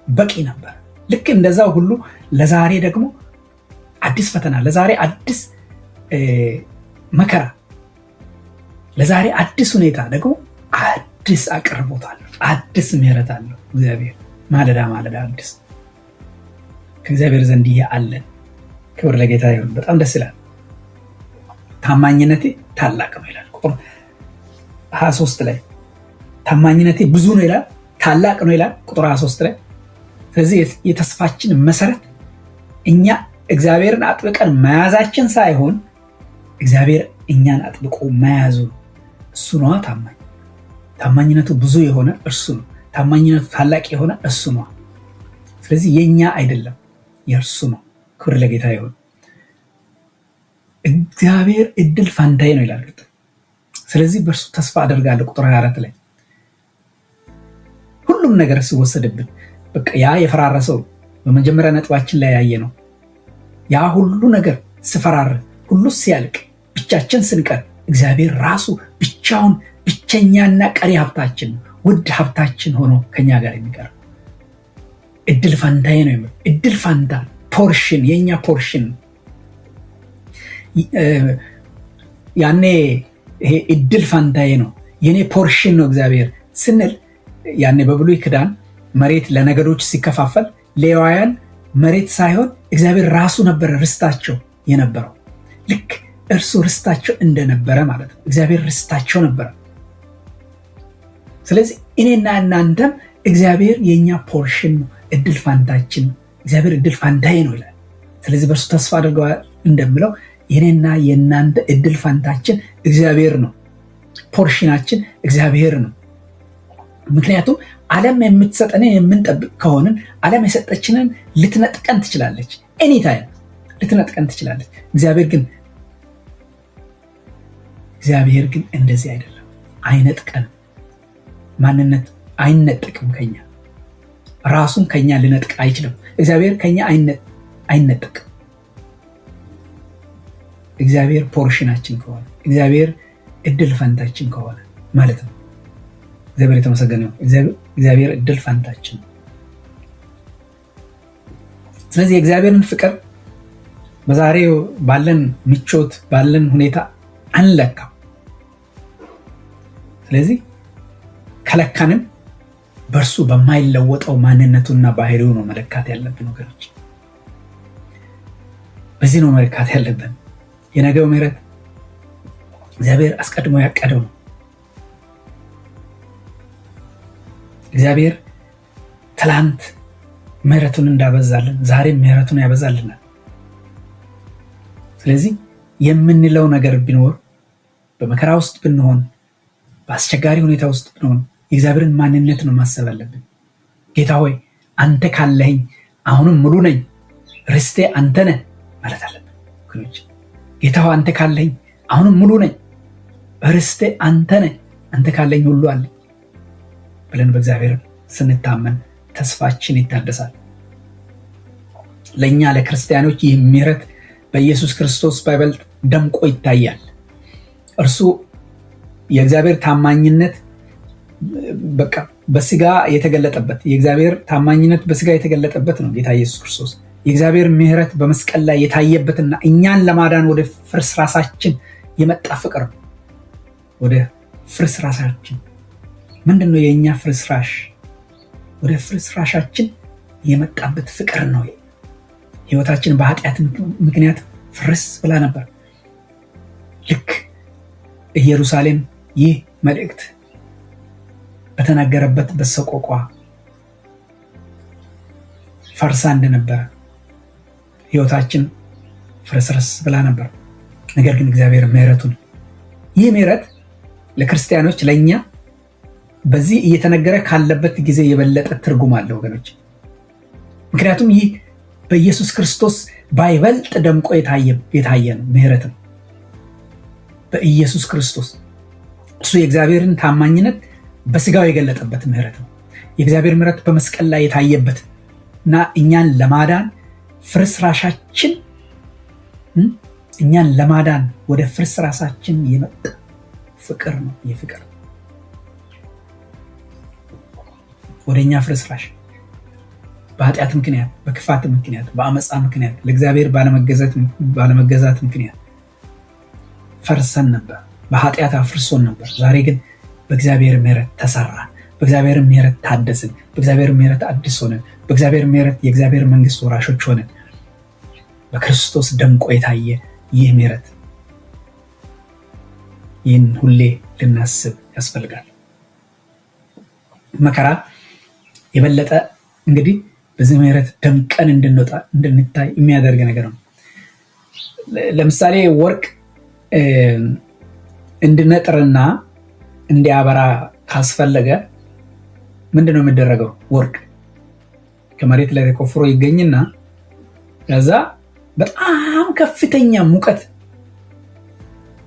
S1: በቂ ነበር። ልክ እንደዛው ሁሉ ለዛሬ ደግሞ አዲስ ፈተና፣ ለዛሬ አዲስ መከራ፣ ለዛሬ አዲስ ሁኔታ ደግሞ አዲስ አቅርቦት አለው፣ አዲስ ምሕረት አለው እግዚአብሔር። ማለዳ ማለዳ አዲስ ከእግዚአብሔር ዘንድ አለን። ክብር ለጌታ ይሁን። በጣም ደስ ይላል። ታማኝነቴ ታላቅ ነው ይላል ቁጥር 23 ላይ። ታማኝነቴ ብዙ ነው ይላል፣ ታላቅ ነው ይላል ቁጥር 23 ላይ። ስለዚህ የተስፋችን መሰረት እኛ እግዚአብሔርን አጥብቀን መያዛችን ሳይሆን እግዚአብሔር እኛን አጥብቆ መያዙ ነው። እሱ ነው ታማኝ። ታማኝነቱ ብዙ የሆነ እርሱ ነው። ታማኝነቱ ታላቅ የሆነ እሱ ነው። ስለዚህ የኛ አይደለም የእርሱ ነው። ክብር ለጌታ ይሁን። እግዚአብሔር እድል ፋንታዬ ነው ይላል። ስለዚህ በእርሱ ተስፋ አደርጋለሁ። ቁጥር 24 ላይ ሁሉም ነገር ሲወሰድብን በቃ ያ የፈራረሰው በመጀመሪያ ነጥባችን ላይ ያየ ነው። ያ ሁሉ ነገር ሲፈራር ሁሉ ሲያልቅ ብቻችን ስንቀር እግዚአብሔር ራሱ ብቻውን ብቸኛና ቀሪ ሀብታችን ውድ ሀብታችን ሆኖ ከኛ ጋር የሚቀር እድል ፋንታዬ ነው የሚል እድል ፋንታ ፖርሽን የኛ ፖርሽን ያኔ ይሄ እድል ፋንታዬ ነው የኔ ፖርሽን ነው እግዚአብሔር ስንል ያኔ በብሉይ ኪዳን መሬት ለነገዶች ሲከፋፈል ሌዋውያን መሬት ሳይሆን እግዚአብሔር ራሱ ነበር ርስታቸው የነበረው። ልክ እርሱ ርስታቸው እንደነበረ ማለት ነው። እግዚአብሔር ርስታቸው ነበረ። ስለዚህ እኔና እናንተም እግዚአብሔር የኛ ፖርሽን ነው፣ እድል ፋንታችን እግዚአብሔር እድል ፋንታዬ ነው ይላል። ስለዚህ በእርሱ ተስፋ አድርገዋል እንደምለው የኔና የእናንተ እድል ፋንታችን እግዚአብሔር ነው፣ ፖርሽናችን እግዚአብሔር ነው። ምክንያቱም ዓለም የምትሰጠን የምንጠብቅ ከሆንን ዓለም የሰጠችንን ልትነጥቀን ትችላለች፣ ኤኒታይም ልትነጥቀን ትችላለች። እግዚአብሔር ግን እንደዚህ አይደለም፣ አይነጥቀንም። ማንነት አይነጥቅም ከኛ ራሱን ከኛ ሊነጥቅ አይችልም። እግዚአብሔር ከኛ አይነጥቅም። እግዚአብሔር ፖርሽናችን ከሆነ እግዚአብሔር እድል ፈንታችን ከሆነ ማለት ነው። እግዚአብሔር የተመሰገነ ነው። እግዚአብሔር እድል ፈንታችን ነው። ስለዚህ የእግዚአብሔርን ፍቅር በዛሬው ባለን ምቾት ባለን ሁኔታ አንለካም። ስለዚህ ከለካንም በእርሱ በማይለወጠው ማንነቱና ባህሪው ነው መለካት ያለብን ወገኖች። በዚህ ነው መለካት ያለብን። የነገው ምሕረት እግዚአብሔር አስቀድሞ ያቀደው ነው። እግዚአብሔር ትላንት ምሕረቱን እንዳበዛልን ዛሬም ምሕረቱን ያበዛልናል። ስለዚህ የምንለው ነገር ቢኖር በመከራ ውስጥ ብንሆን በአስቸጋሪ ሁኔታ ውስጥ ብንሆን የእግዚአብሔርን ማንነት ነው ማሰብ አለብን። ጌታ ሆይ አንተ ካለኝ አሁንም ሙሉ ነኝ፣ ርስቴ አንተ ነህ ማለት አለብን ወገኖች። ጌታ ሆይ አንተ ካለኝ አሁንም ሙሉ ነኝ፣ ርስቴ አንተ ነህ፣ አንተ ካለኝ ሁሉ አለኝ ብለን በእግዚአብሔር ስንታመን ተስፋችን ይታደሳል። ለእኛ ለክርስቲያኖች ይህ ምሕረት በኢየሱስ ክርስቶስ ባይበልጥ ደምቆ ይታያል። እርሱ የእግዚአብሔር ታማኝነት በቃ በስጋ የተገለጠበት የእግዚአብሔር ታማኝነት በስጋ የተገለጠበት ነው ጌታ ኢየሱስ ክርስቶስ። የእግዚአብሔር ምሕረት በመስቀል ላይ የታየበትና እኛን ለማዳን ወደ ፍርስራሳችን የመጣ ፍቅር ነው። ወደ ፍርስራሳችን ምንድነው? የእኛ ፍርስራሽ ወደ ፍርስራሻችን የመጣበት ፍቅር ነው። ህይወታችን በኃጢአት ምክንያት ፍርስ ብላ ነበር። ልክ ኢየሩሳሌም ይህ መልእክት በተናገረበት በሰቆቋ ፈርሳ እንደነበረ ህይወታችን ፍርስርስ ብላ ነበር። ነገር ግን እግዚአብሔር ምሕረቱን ይህ ምሕረት ለክርስቲያኖች ለኛ በዚህ እየተነገረ ካለበት ጊዜ የበለጠ ትርጉም አለው ወገኖች። ምክንያቱም ይህ በኢየሱስ ክርስቶስ ባይበልጥ ደምቆ የታየ ነው ምሕረት ነው። በኢየሱስ ክርስቶስ እሱ የእግዚአብሔርን ታማኝነት በስጋው የገለጠበት ምሕረት ነው። የእግዚአብሔር ምሕረት በመስቀል ላይ የታየበት እና እኛን ለማዳን ፍርስራሻችን እኛን ለማዳን ወደ ፍርስራሳችን የመጣ ፍቅር ነው። የፍቅር ወደኛ ፍርስራሽ በኃጢአት ምክንያት በክፋት ምክንያት በአመፃ ምክንያት ለእግዚአብሔር ባለመገዛት ምክንያት ፈርሰን ነበር። በኃጢአት አፍርሶን ነበር። ዛሬ ግን በእግዚአብሔር ምሕረት ተሰራን፣ በእግዚአብሔር ምሕረት ታደስን፣ በእግዚአብሔር ምሕረት አዲስ ሆነን፣ በእግዚአብሔር ምሕረት የእግዚአብሔር መንግስት ወራሾች ሆነን በክርስቶስ ደምቆ የታየ ይህ ምሕረት ይህን ሁሌ ልናስብ ያስፈልጋል። መከራ የበለጠ እንግዲህ በዚህ ምሕረት ደምቀን እንድንወጣ እንድንታይ የሚያደርግ ነገር ነው። ለምሳሌ ወርቅ እንድነጥርና እንዲያበራ ካስፈለገ ምንድነው የሚደረገው? ወርቅ ከመሬት ላይ ተቆፍሮ ይገኝና ከዛ በጣም ከፍተኛ ሙቀት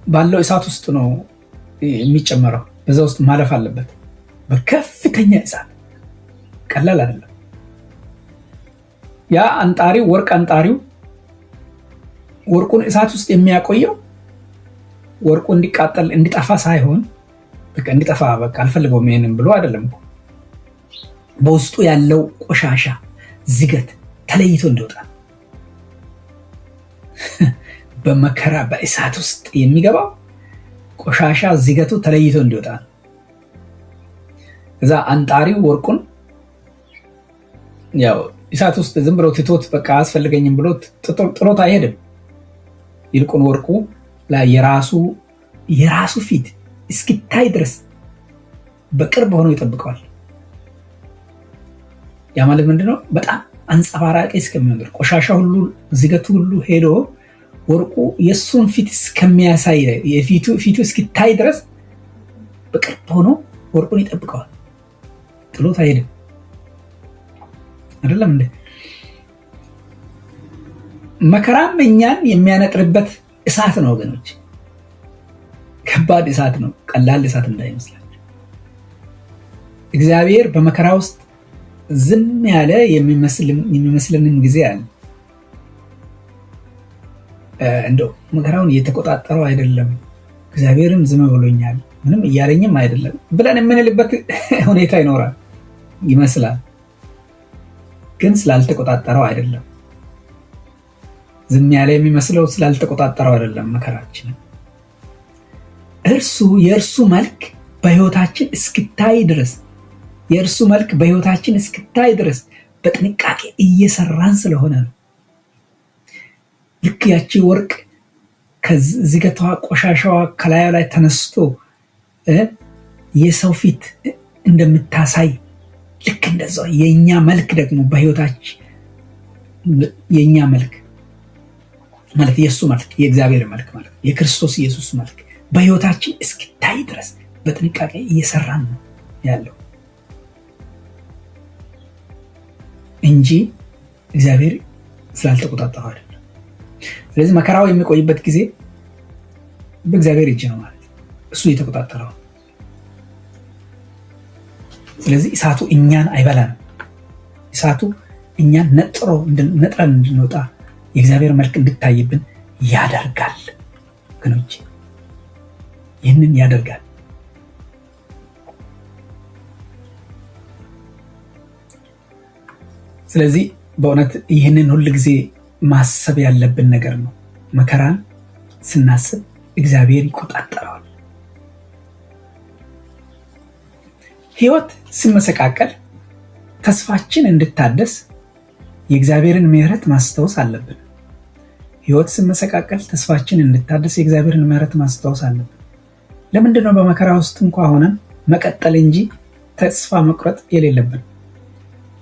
S1: ባለው እሳት ውስጥ ነው የሚጨመረው በዛ ውስጥ ማለፍ አለበት በከፍተኛ እሳት። ቀላል አይደለም። ያ አንጣሪው ወርቅ አንጣሪው ወርቁን እሳት ውስጥ የሚያቆየው ወርቁ እንዲቃጠል እንዲጠፋ ሳይሆን በቃ እንዲጠፋ በቃ አልፈልገውም ይሄንን ብሎ አይደለም እኮ በውስጡ ያለው ቆሻሻ ዝገት ተለይቶ እንዲወጣ በመከራ በእሳት ውስጥ የሚገባው ቆሻሻ ዝገቱ ተለይቶ እንዲወጣ እዛ አንጣሪው ወርቁን ያው እሳት ውስጥ ዝም ብሎ ትቶት በቃ አስፈልገኝም ብሎ ጥሎት አይሄድም። ይልቁን ወርቁ ላይ የራሱ ፊት እስኪታይ ድረስ በቅርብ ሆኖ ይጠብቀዋል። ያ ማለት ምንድነው? በጣም አንጸባራቂ እስከሚሆን ድረስ ቆሻሻ ሁሉ ዝገቱ ሁሉ ሄዶ ወርቁ የሱን ፊት እስከሚያሳይ ፊቱ እስኪታይ ድረስ በቅርብ ሆኖ ወርቁን ይጠብቀዋል። ጥሎት አይሄድም። አይደለም እንዴ? መከራም እኛን የሚያነጥርበት እሳት ነው ወገኖች። ከባድ እሳት ነው፣ ቀላል እሳት እንዳይመስላችሁ። እግዚአብሔር በመከራ ውስጥ ዝም ያለ የሚመስልንም ጊዜ አለ። እንደው መከራውን እየተቆጣጠረው አይደለም፣ እግዚአብሔርም ዝም ብሎኛል ምንም እያለኝም አይደለም ብለን የምንልበት ሁኔታ ይኖራል ይመስላል። ግን ስላልተቆጣጠረው አይደለም። ዝም ያለ የሚመስለው ስላልተቆጣጠረው አይደለም መከራችንን። የእርሱ መልክ በሕይወታችን እስኪታይ ድረስ በጥንቃቄ እየሰራን ስለሆነ ነው። ልክ ያቺ ወርቅ ከዝገቷ ቆሻሻዋ ከላዩ ላይ ተነስቶ የሰው ፊት እንደምታሳይ ልክ እንደዛው የኛ መልክ ደግሞ በሕይወታችን የኛ መልክ ማለት የሱ መልክ የእግዚአብሔር መልክ ማለት የክርስቶስ ኢየሱስ መልክ በሕይወታችን እስኪታይ ድረስ በጥንቃቄ እየሰራን ነው ያለው እንጂ እግዚአብሔር ስላልተቆጣጠረው አይደለም። ስለዚህ መከራው የሚቆይበት ጊዜ በእግዚአብሔር እጅ ነው ማለት እሱ የተቆጣጠረው። ስለዚህ እሳቱ እኛን አይበላንም። እሳቱ እኛን ነጥረን እንድንወጣ የእግዚአብሔር መልክ እንድታይብን ያደርጋል። ወገኖቼ ይህንን ያደርጋል። ስለዚህ በእውነት ይህንን ሁል ጊዜ ማሰብ ያለብን ነገር ነው። መከራን ስናስብ እግዚአብሔር ይቆጣጠረዋል። ሕይወት ሲመሰቃቀል ተስፋችን እንድታደስ የእግዚአብሔርን ምሕረት ማስታወስ አለብን። ሕይወት ሲመሰቃቀል ተስፋችን እንድታደስ የእግዚአብሔርን ምሕረት ማስታወስ አለብን። ለምንድነው በመከራ ውስጥ እንኳን ሆነን መቀጠል እንጂ ተስፋ መቁረጥ የሌለብን?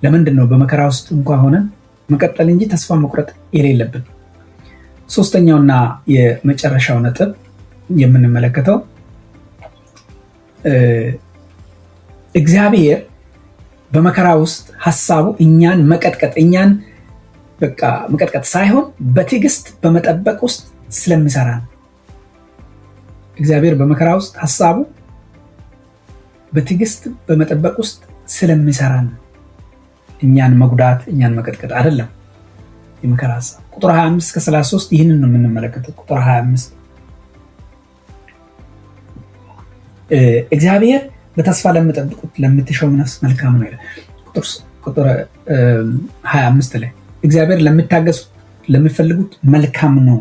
S1: ለምንድነው በመከራ ውስጥ እንኳን ሆነን መቀጠል እንጂ ተስፋ መቁረጥ የሌለብን? ሶስተኛውና የመጨረሻው ነጥብ የምንመለከተው እግዚአብሔር በመከራ ውስጥ ሐሳቡ እኛን መቀጥቀጥ ሳይሆን በትዕግስት በመጠበቅ ውስጥ ስለሚሰራ ነው። እግዚአብሔር በመከራ ውስጥ ሐሳቡ በትዕግስት በመጠበቅ ውስጥ ስለሚሰራ ነው። እኛን መጉዳት እኛን መቀጥቀጥ አይደለም የመከራ ሐሳብ። ቁጥር 25 እስከ 33 ይህንን ነው የምንመለከተው። ቁጥር 25 እግዚአብሔር በተስፋ ለምትጠብቁት ለምትሻው ነፍስ መልካም ነው ይላል። ቁጥር 25 ላይ እግዚአብሔር ለምታገሱት ለምትፈልጉት መልካም ነው፣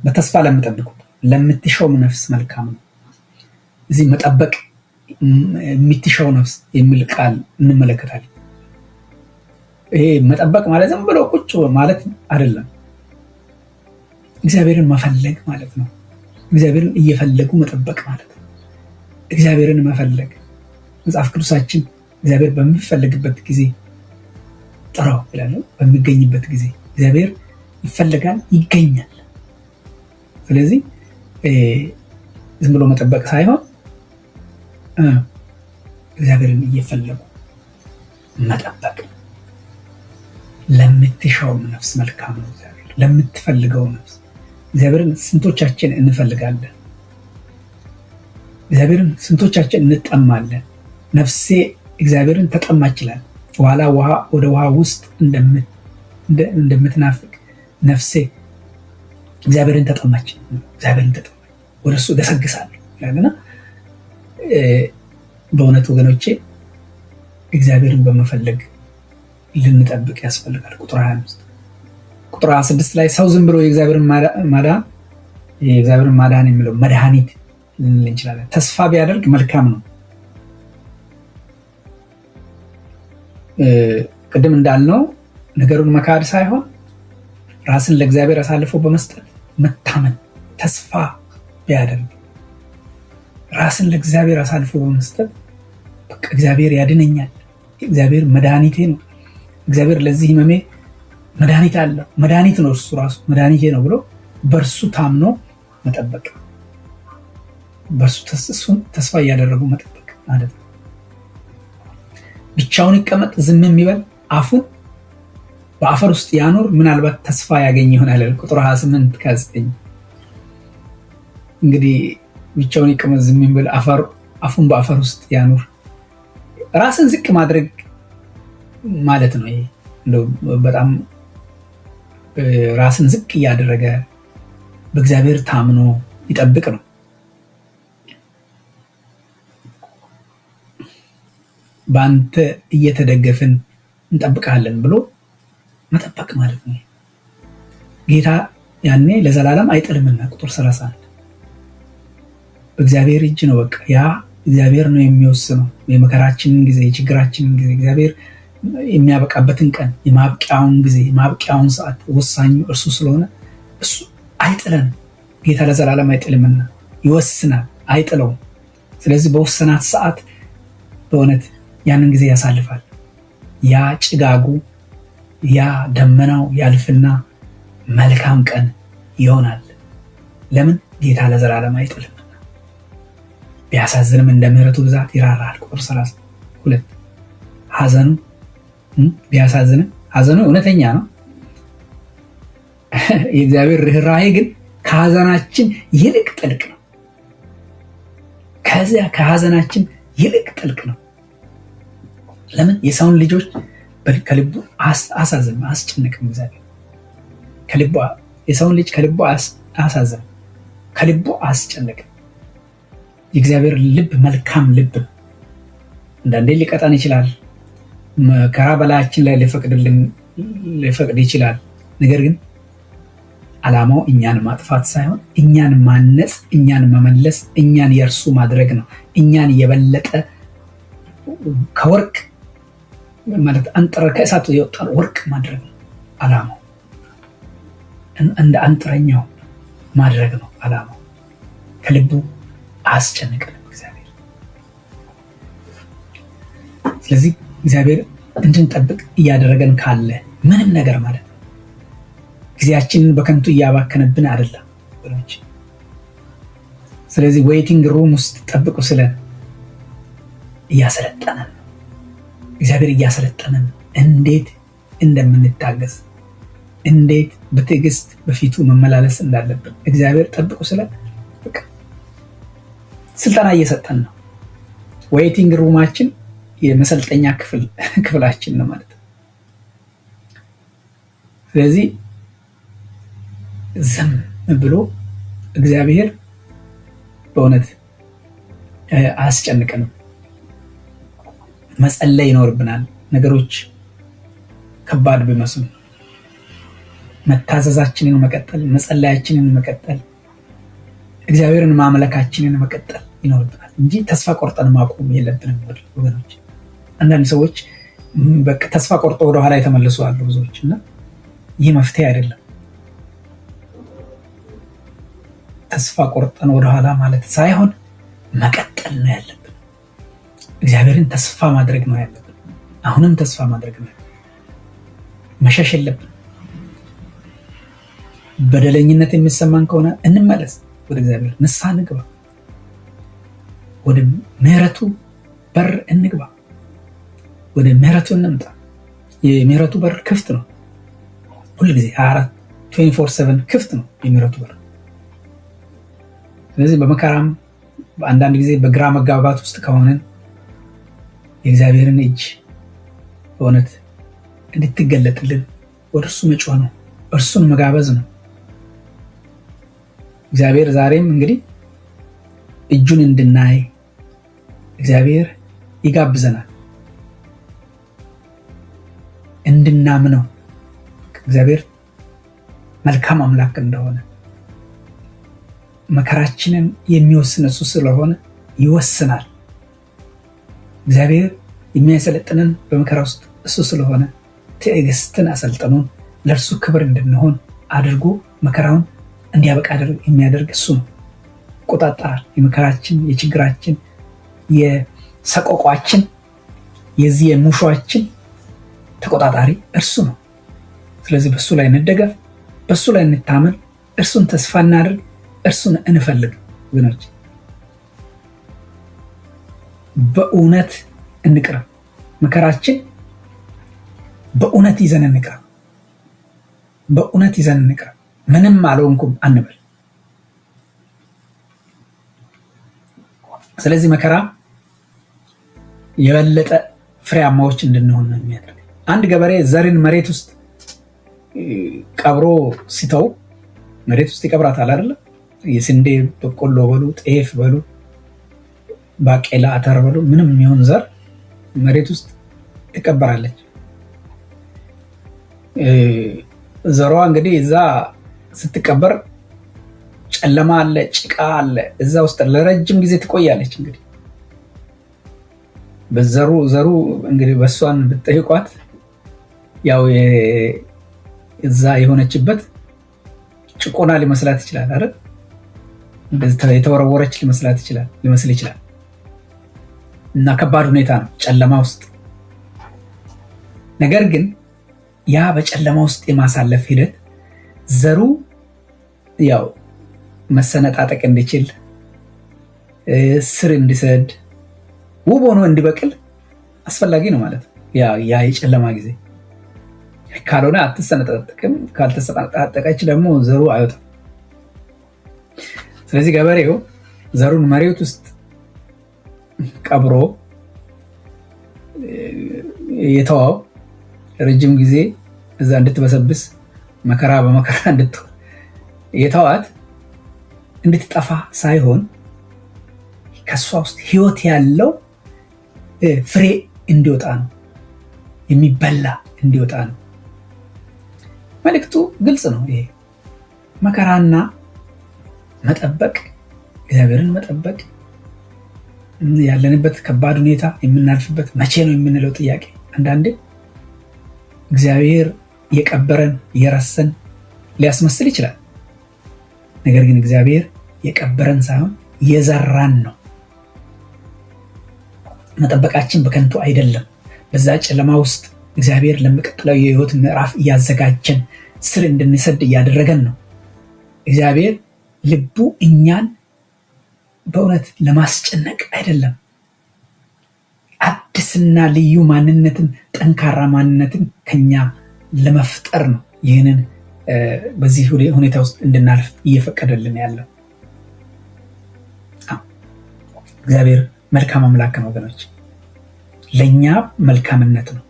S1: በተስፋ ለምትጠብቁት ለምትሻው ነፍስ መልካም ነው። እዚህ መጠበቅ የምትሻው ነፍስ የሚል ቃል እንመለከታለን። ይሄ መጠበቅ ማለት ዝም ብሎ ቁጭ ማለት አይደለም። እግዚአብሔርን መፈለግ ማለት ነው። እግዚአብሔርን እየፈለጉ መጠበቅ ማለት ነው። እግዚአብሔርን መፈለግ መጽሐፍ ቅዱሳችን እግዚአብሔር በሚፈልግበት ጊዜ ጥራው ይላል። በሚገኝበት ጊዜ እግዚአብሔር ይፈልጋል፣ ይገኛል። ስለዚህ ዝም ብሎ መጠበቅ ሳይሆን እግዚአብሔርን እየፈለጉ መጠበቅ። ለምትሻው ነፍስ መልካም ነው እግዚአብሔር፣ ለምትፈልገው ነፍስ። እግዚአብሔርን ስንቶቻችን እንፈልጋለን? እግዚአብሔርን ስንቶቻችን እንጠማለን? ነፍሴ እግዚአብሔርን ተጠማች ይላል። ዋላ ውሃ ወደ ውሃ ውስጥ እንደምትናፍቅ ነፍሴ እግዚአብሔርን ተጠማች፣ ወደ እሱ ገሰግሳለሁ ይላልና በእውነት ወገኖቼ እግዚአብሔርን በመፈለግ ልንጠብቅ ያስፈልጋል። ቁጥር 25 ቁጥር 26 ላይ ሰው ዝም ብሎ የእግዚአብሔርን ማዳን የሚለው መድኃኒት ልንል እንችላለን። ተስፋ ቢያደርግ መልካም ነው። ቅድም እንዳልነው ነገሩን መካድ ሳይሆን ራስን ለእግዚአብሔር አሳልፎ በመስጠት መታመን። ተስፋ ቢያደርግ ራስን ለእግዚአብሔር አሳልፎ በመስጠት በቃ እግዚአብሔር ያድነኛል፣ እግዚአብሔር መድኃኒቴ ነው፣ እግዚአብሔር ለዚህ ህመሜ መድኃኒት አለው፣ መድኃኒት ነው፣ እርሱ ራሱ መድኃኒቴ ነው ብሎ በእርሱ ታምኖ መጠበቅ፣ በእርሱ ተስፋ እያደረጉ መጠበቅ ማለት ነው። ብቻውን ይቀመጥ ዝም የሚበል አፉን በአፈር ውስጥ ያኖር፣ ምናልባት ተስፋ ያገኝ ይሆናል። ቁጥር 28 ከ9 እንግዲህ ብቻውን ይቀመጥ ዝም የሚበል አፉን በአፈር ውስጥ ያኖር። ራስን ዝቅ ማድረግ ማለት ነው። ይሄ በጣም ራስን ዝቅ እያደረገ በእግዚአብሔር ታምኖ ይጠብቅ ነው። በአንተ እየተደገፍን እንጠብቃለን ብሎ መጠበቅ ማለት ነው። ጌታ ያኔ ለዘላለም አይጥልምና ቁጥር 31 በእግዚአብሔር እጅ ነው። በቃ ያ እግዚአብሔር ነው የሚወስነው። የመከራችንን ጊዜ፣ የችግራችንን ጊዜ እግዚአብሔር የሚያበቃበትን ቀን፣ የማብቂያውን ጊዜ፣ የማብቂያውን ሰዓት ወሳኙ እርሱ ስለሆነ እሱ አይጥለንም። ጌታ ለዘላለም አይጥልምና ይወስናል፣ አይጥለውም። ስለዚህ በወሰናት ሰዓት በእውነት ያንን ጊዜ ያሳልፋል። ያ ጭጋጉ፣ ያ ደመናው ያልፍና መልካም ቀን ይሆናል። ለምን? ጌታ ለዘላለም አይጥልምና። ቢያሳዝንም እንደ ምሕረቱ ብዛት ይራራል። ቁጥር 32 ሐዘኑ ቢያሳዝንም ሐዘኑ እውነተኛ ነው። የእግዚአብሔር ርኅራኄ ግን ከሐዘናችን ይልቅ ጥልቅ ነው። ከዚያ ከሐዘናችን ይልቅ ጥልቅ ነው። ለምን? የሰውን ልጆች ከልቡ አሳዘነ፣ አስጨነቅም። እግዚአብሔር የሰውን ልጅ ከልቡ አሳዘነ፣ ከልቡ አስጨነቅም። የእግዚአብሔር ልብ መልካም ልብ ነው። አንዳንዴ ሊቀጣን ይችላል። መከራ በላያችን ላይ ሊፈቅድ ይችላል። ነገር ግን ዓላማው እኛን ማጥፋት ሳይሆን እኛን ማነጽ፣ እኛን መመለስ፣ እኛን የእርሱ ማድረግ ነው። እኛን የበለጠ ከወርቅ ማለት አንጥረ ከእሳቱ የወጣን ወርቅ ማድረግ ነው ዓላማው። እንደ አንጥረኛው ማድረግ ነው ዓላማው። ከልቡ አያስጨንቀንም እግዚአብሔር። ስለዚህ እግዚአብሔር እንድንጠብቅ እያደረገን ካለ ምንም ነገር ማለት ነው ጊዜያችንን በከንቱ እያባከነብን አይደለም ወገኖች። ስለዚህ ዌይቲንግ ሩም ውስጥ ጠብቁ ስለን እያሰለጠነን ነው። እግዚአብሔር እያሰለጠነን እንዴት እንደምንታገስ፣ እንዴት በትዕግስት በፊቱ መመላለስ እንዳለብን እግዚአብሔር ጠብቁ ስለን በቃ ስልጠና እየሰጠን ነው። ዌይቲንግ ሩማችን የመሰልጠኛ ክፍላችን ነው ማለት ነው። ስለዚህ ዝም ብሎ እግዚአብሔር በእውነት አያስጨንቀንም። መጸለይ ይኖርብናል። ነገሮች ከባድ ቢመስሉ መታዘዛችንን መቀጠል፣ መጸለያችንን መቀጠል፣ እግዚአብሔርን ማምለካችንን መቀጠል ይኖርብናል እንጂ ተስፋ ቆርጠን ማቆም የለብንም ወገኖች። አንዳንድ ሰዎች በቃ ተስፋ ቆርጦ ወደ ኋላ የተመለሱ አሉ ብዙዎች፣ እና ይህ መፍትሄ አይደለም። ተስፋ ቆርጠን ወደ ኋላ ማለት ሳይሆን መቀጠል ነው ያለብን። እግዚአብሔርን ተስፋ ማድረግ ነው ያለብን። አሁንም ተስፋ ማድረግ ነው፣ መሸሽ የለብን። በደለኝነት የሚሰማን ከሆነ እንመለስ ወደ እግዚአብሔር፣ ንስሐ እንግባ፣ ወደ ምሕረቱ በር እንግባ፣ ወደ ምሕረቱ እንምጣ። የምሕረቱ በር ክፍት ነው ሁልጊዜ 24/7 ክፍት ነው የምሕረቱ በር። ስለዚህ በመከራም በአንዳንድ ጊዜ በግራ መጋባት ውስጥ ከሆነን የእግዚአብሔርን እጅ በእውነት እንድትገለጥልን ወደ እርሱ መጮህ ነው፣ እርሱን መጋበዝ ነው። እግዚአብሔር ዛሬም እንግዲህ እጁን እንድናይ እግዚአብሔር ይጋብዘናል፣ እንድናምነው እግዚአብሔር መልካም አምላክ እንደሆነ፣ መከራችንን የሚወስን እሱ ስለሆነ ይወስናል። እግዚአብሔር የሚያሰለጥነን በመከራ ውስጥ እሱ ስለሆነ ትዕግስትን አሰልጥኖን ለእርሱ ክብር እንድንሆን አድርጎ መከራውን እንዲያበቃ የሚያደርግ እሱ ነው። ይቆጣጠራል። የመከራችን፣ የችግራችን፣ የሰቆቋችን፣ የዚህ የሙሿችን ተቆጣጣሪ እርሱ ነው። ስለዚህ በእሱ ላይ እንደገፍ፣ በእሱ ላይ እንታመን፣ እርሱን ተስፋ እናድርግ፣ እርሱን እንፈልግ። ወገኖች በእውነት እንቅረብ። መከራችን በእውነት ይዘን እንቅረብ። በእውነት ይዘን እንቅረብ። ምንም አልሆንኩም አንበል። ስለዚህ መከራ የበለጠ ፍሬያማዎች እንድንሆን ነው የሚያደርግ። አንድ ገበሬ ዘርን መሬት ውስጥ ቀብሮ ሲተው መሬት ውስጥ ይቀብራታል አይደለ? የስንዴ በቆሎ በሉ ጤፍ በሉ ባቄላ አተር በሉ ምንም የሚሆን ዘር መሬት ውስጥ ትቀበራለች። ዘሯ እንግዲህ እዛ ስትቀበር ጨለማ አለ፣ ጭቃ አለ፣ እዛ ውስጥ ለረጅም ጊዜ ትቆያለች። እንግዲህ ዘሩ እንግዲህ በእሷን ብትጠይቋት ያው እዛ የሆነችበት ጭቆና ሊመስላት ይችላል አይደል? የተወረወረች ሊመስል ይችላል። እና ከባድ ሁኔታ ነው ጨለማ ውስጥ። ነገር ግን ያ በጨለማ ውስጥ የማሳለፍ ሂደት ዘሩ ያው መሰነጣጠቅ እንዲችል፣ ስር እንዲሰድ፣ ውብ ሆኖ እንዲበቅል አስፈላጊ ነው ማለት ነው ያ የጨለማ ጊዜ። ካልሆነ አትሰነጣጠቅም። ካልተሰነጣጠቀች ደግሞ ዘሩ አይወጣም። ስለዚህ ገበሬው ዘሩን መሬት ውስጥ ቀብሮ የተዋው ረጅም ጊዜ እዛ እንድትበሰብስ መከራ በመከራ እንድትሆን የተዋት እንድትጠፋ ሳይሆን ከሷ ውስጥ ሕይወት ያለው ፍሬ እንዲወጣ ነው፣ የሚበላ እንዲወጣ ነው። መልእክቱ ግልጽ ነው። ይሄ መከራና መጠበቅ፣ እግዚአብሔርን መጠበቅ፣ ያለንበት ከባድ ሁኔታ የምናልፍበት መቼ ነው የምንለው ጥያቄ አንዳንዴ እግዚአብሔር የቀበረን የረሰን ሊያስመስል ይችላል። ነገር ግን እግዚአብሔር የቀበረን ሳይሆን የዘራን ነው። መጠበቃችን በከንቱ አይደለም። በዛ ጨለማ ውስጥ እግዚአብሔር ለሚቀጥለው የህይወት ምዕራፍ እያዘጋጀን ስር እንድንሰድ እያደረገን ነው። እግዚአብሔር ልቡ እኛን በእውነት ለማስጨነቅ አይደለም፣ አዲስና ልዩ ማንነትን፣ ጠንካራ ማንነትን ከኛ ለመፍጠር ነው ይህንን በዚህ ሁኔታ ውስጥ እንድናልፍ እየፈቀደልን ያለው። እግዚአብሔር መልካም አምላክ ነው ወገኖች። ለእኛ መልካምነት ነው።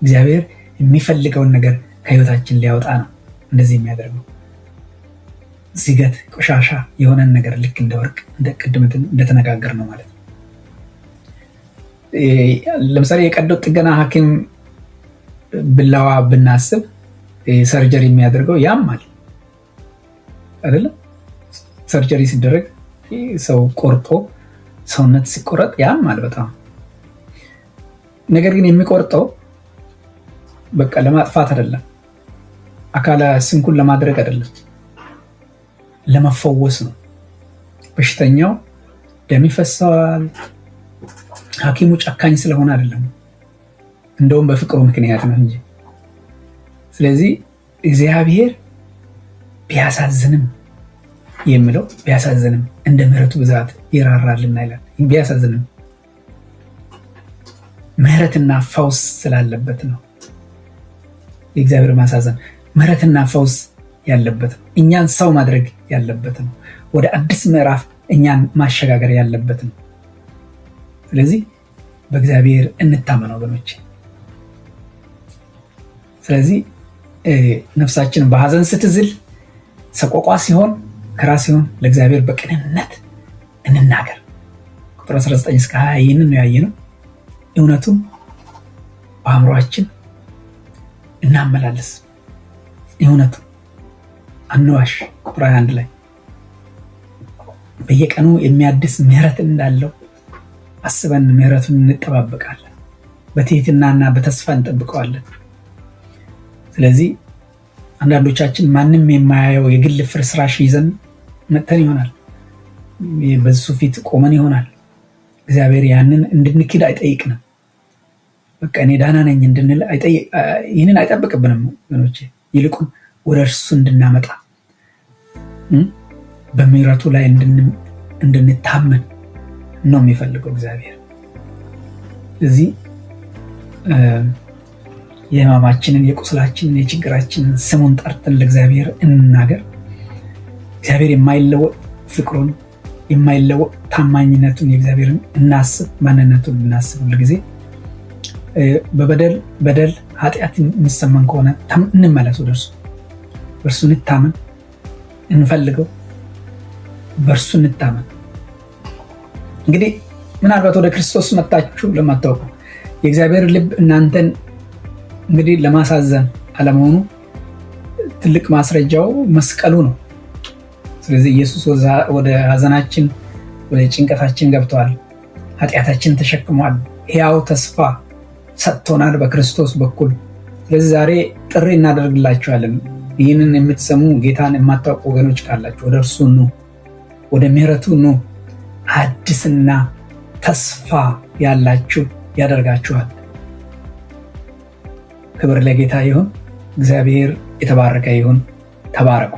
S1: እግዚአብሔር የሚፈልገውን ነገር ከህይወታችን ሊያወጣ ነው እንደዚህ የሚያደርገው። ዝገት፣ ቆሻሻ የሆነን ነገር ልክ እንደ ወርቅ እንደ ቅድም እንደተነጋገር ነው ማለት ነው። ለምሳሌ የቀዶ ጥገና ሐኪም ብላዋ ብናስብ ሰርጀሪ የሚያደርገው ያማል አይደለም? ሰርጀሪ ሲደረግ ሰው ቆርጦ ሰውነት ሲቆረጥ ያማል በጣም። ነገር ግን የሚቆርጠው በቃ ለማጥፋት አይደለም፣ አካለ ስንኩል ለማድረግ አይደለም፣ ለመፈወስ ነው። በሽተኛው ደም ይፈሰዋል። ሐኪሙ ጨካኝ ስለሆነ አይደለም፣ እንደውም በፍቅሩ ምክንያት ነው እንጂ። ስለዚህ እግዚአብሔር ቢያሳዝንም የሚለው ቢያሳዝንም እንደ ምሕረቱ ብዛት ይራራልና ይላል። ቢያሳዝንም ምሕረትና ፈውስ ስላለበት ነው። የእግዚአብሔር ማሳዘን ምሕረትና ፈውስ ያለበት ነው። እኛን ሰው ማድረግ ያለበት ነው። ወደ አዲስ ምዕራፍ እኛን ማሸጋገር ያለበት ነው። ስለዚህ በእግዚአብሔር እንታመን ወገኖች። ስለዚህ ነፍሳችን በሐዘን ስትዝል፣ ሰቆቋ ሲሆን፣ ከራ ሲሆን ለእግዚአብሔር በቅንነት እንናገር። ቁጥር 19 እስከ 20 ይህንን ነው ያየነው። እውነቱን በአእምሯችን እናመላለስ። እውነቱ አንዋሽ። ቁጥር 21 ላይ በየቀኑ የሚያድስ ምህረት እንዳለው አስበን ምህረቱን እንጠባበቃለን። በትህትናና በተስፋ እንጠብቀዋለን። ስለዚህ አንዳንዶቻችን ማንም የማያየው የግል ፍርስራሽ ይዘን መጥተን ይሆናል። በሱ ፊት ቆመን ይሆናል። እግዚአብሔር ያንን እንድንክድ አይጠይቅንም። በቃ እኔ ዳና ነኝ እንድንል ይህንን አይጠብቅብንም ወገኖቼ። ይልቁን ወደ እርሱ እንድናመጣ በምህረቱ ላይ እንድንታመን ነው የሚፈልገው እግዚአብሔር። ስለዚህ የሕማማችንን፣ የቁስላችንን፣ የችግራችንን ስሙን ጠርተን ለእግዚአብሔር እንናገር። እግዚአብሔር የማይለወጥ ፍቅሩን፣ የማይለወጥ ታማኝነቱን የእግዚአብሔርን እናስብ፣ ማንነቱን እናስብ። ሁልጊዜ በበደል ኃጢአት የሚሰማን ከሆነ እንመለስ ወደ እርሱ። በእርሱ እንታመን፣ እንፈልገው፣ በእርሱ እንታመን። እንግዲህ ምናልባት ወደ ክርስቶስ መጣችሁ ለማታውቁ የእግዚአብሔር ልብ እናንተን እንግዲህ ለማሳዘን አለመሆኑ ትልቅ ማስረጃው መስቀሉ ነው። ስለዚህ ኢየሱስ ወደ ሐዘናችን፣ ወደ ጭንቀታችን ገብቷል። ኃጢአታችን ተሸክሟል። ሕያው ተስፋ ሰጥቶናል በክርስቶስ በኩል። ስለዚህ ዛሬ ጥሪ እናደርግላችኋለን። ይህንን የምትሰሙ ጌታን የማታውቁ ወገኖች ካላችሁ ወደ እርሱ ኑ፣ ወደ ምህረቱ ኑ። አዲስና ተስፋ ያላችሁ ያደርጋችኋል። ክብር ለጌታ ይሁን። እግዚአብሔር የተባረከ ይሁን። ተባረኩ።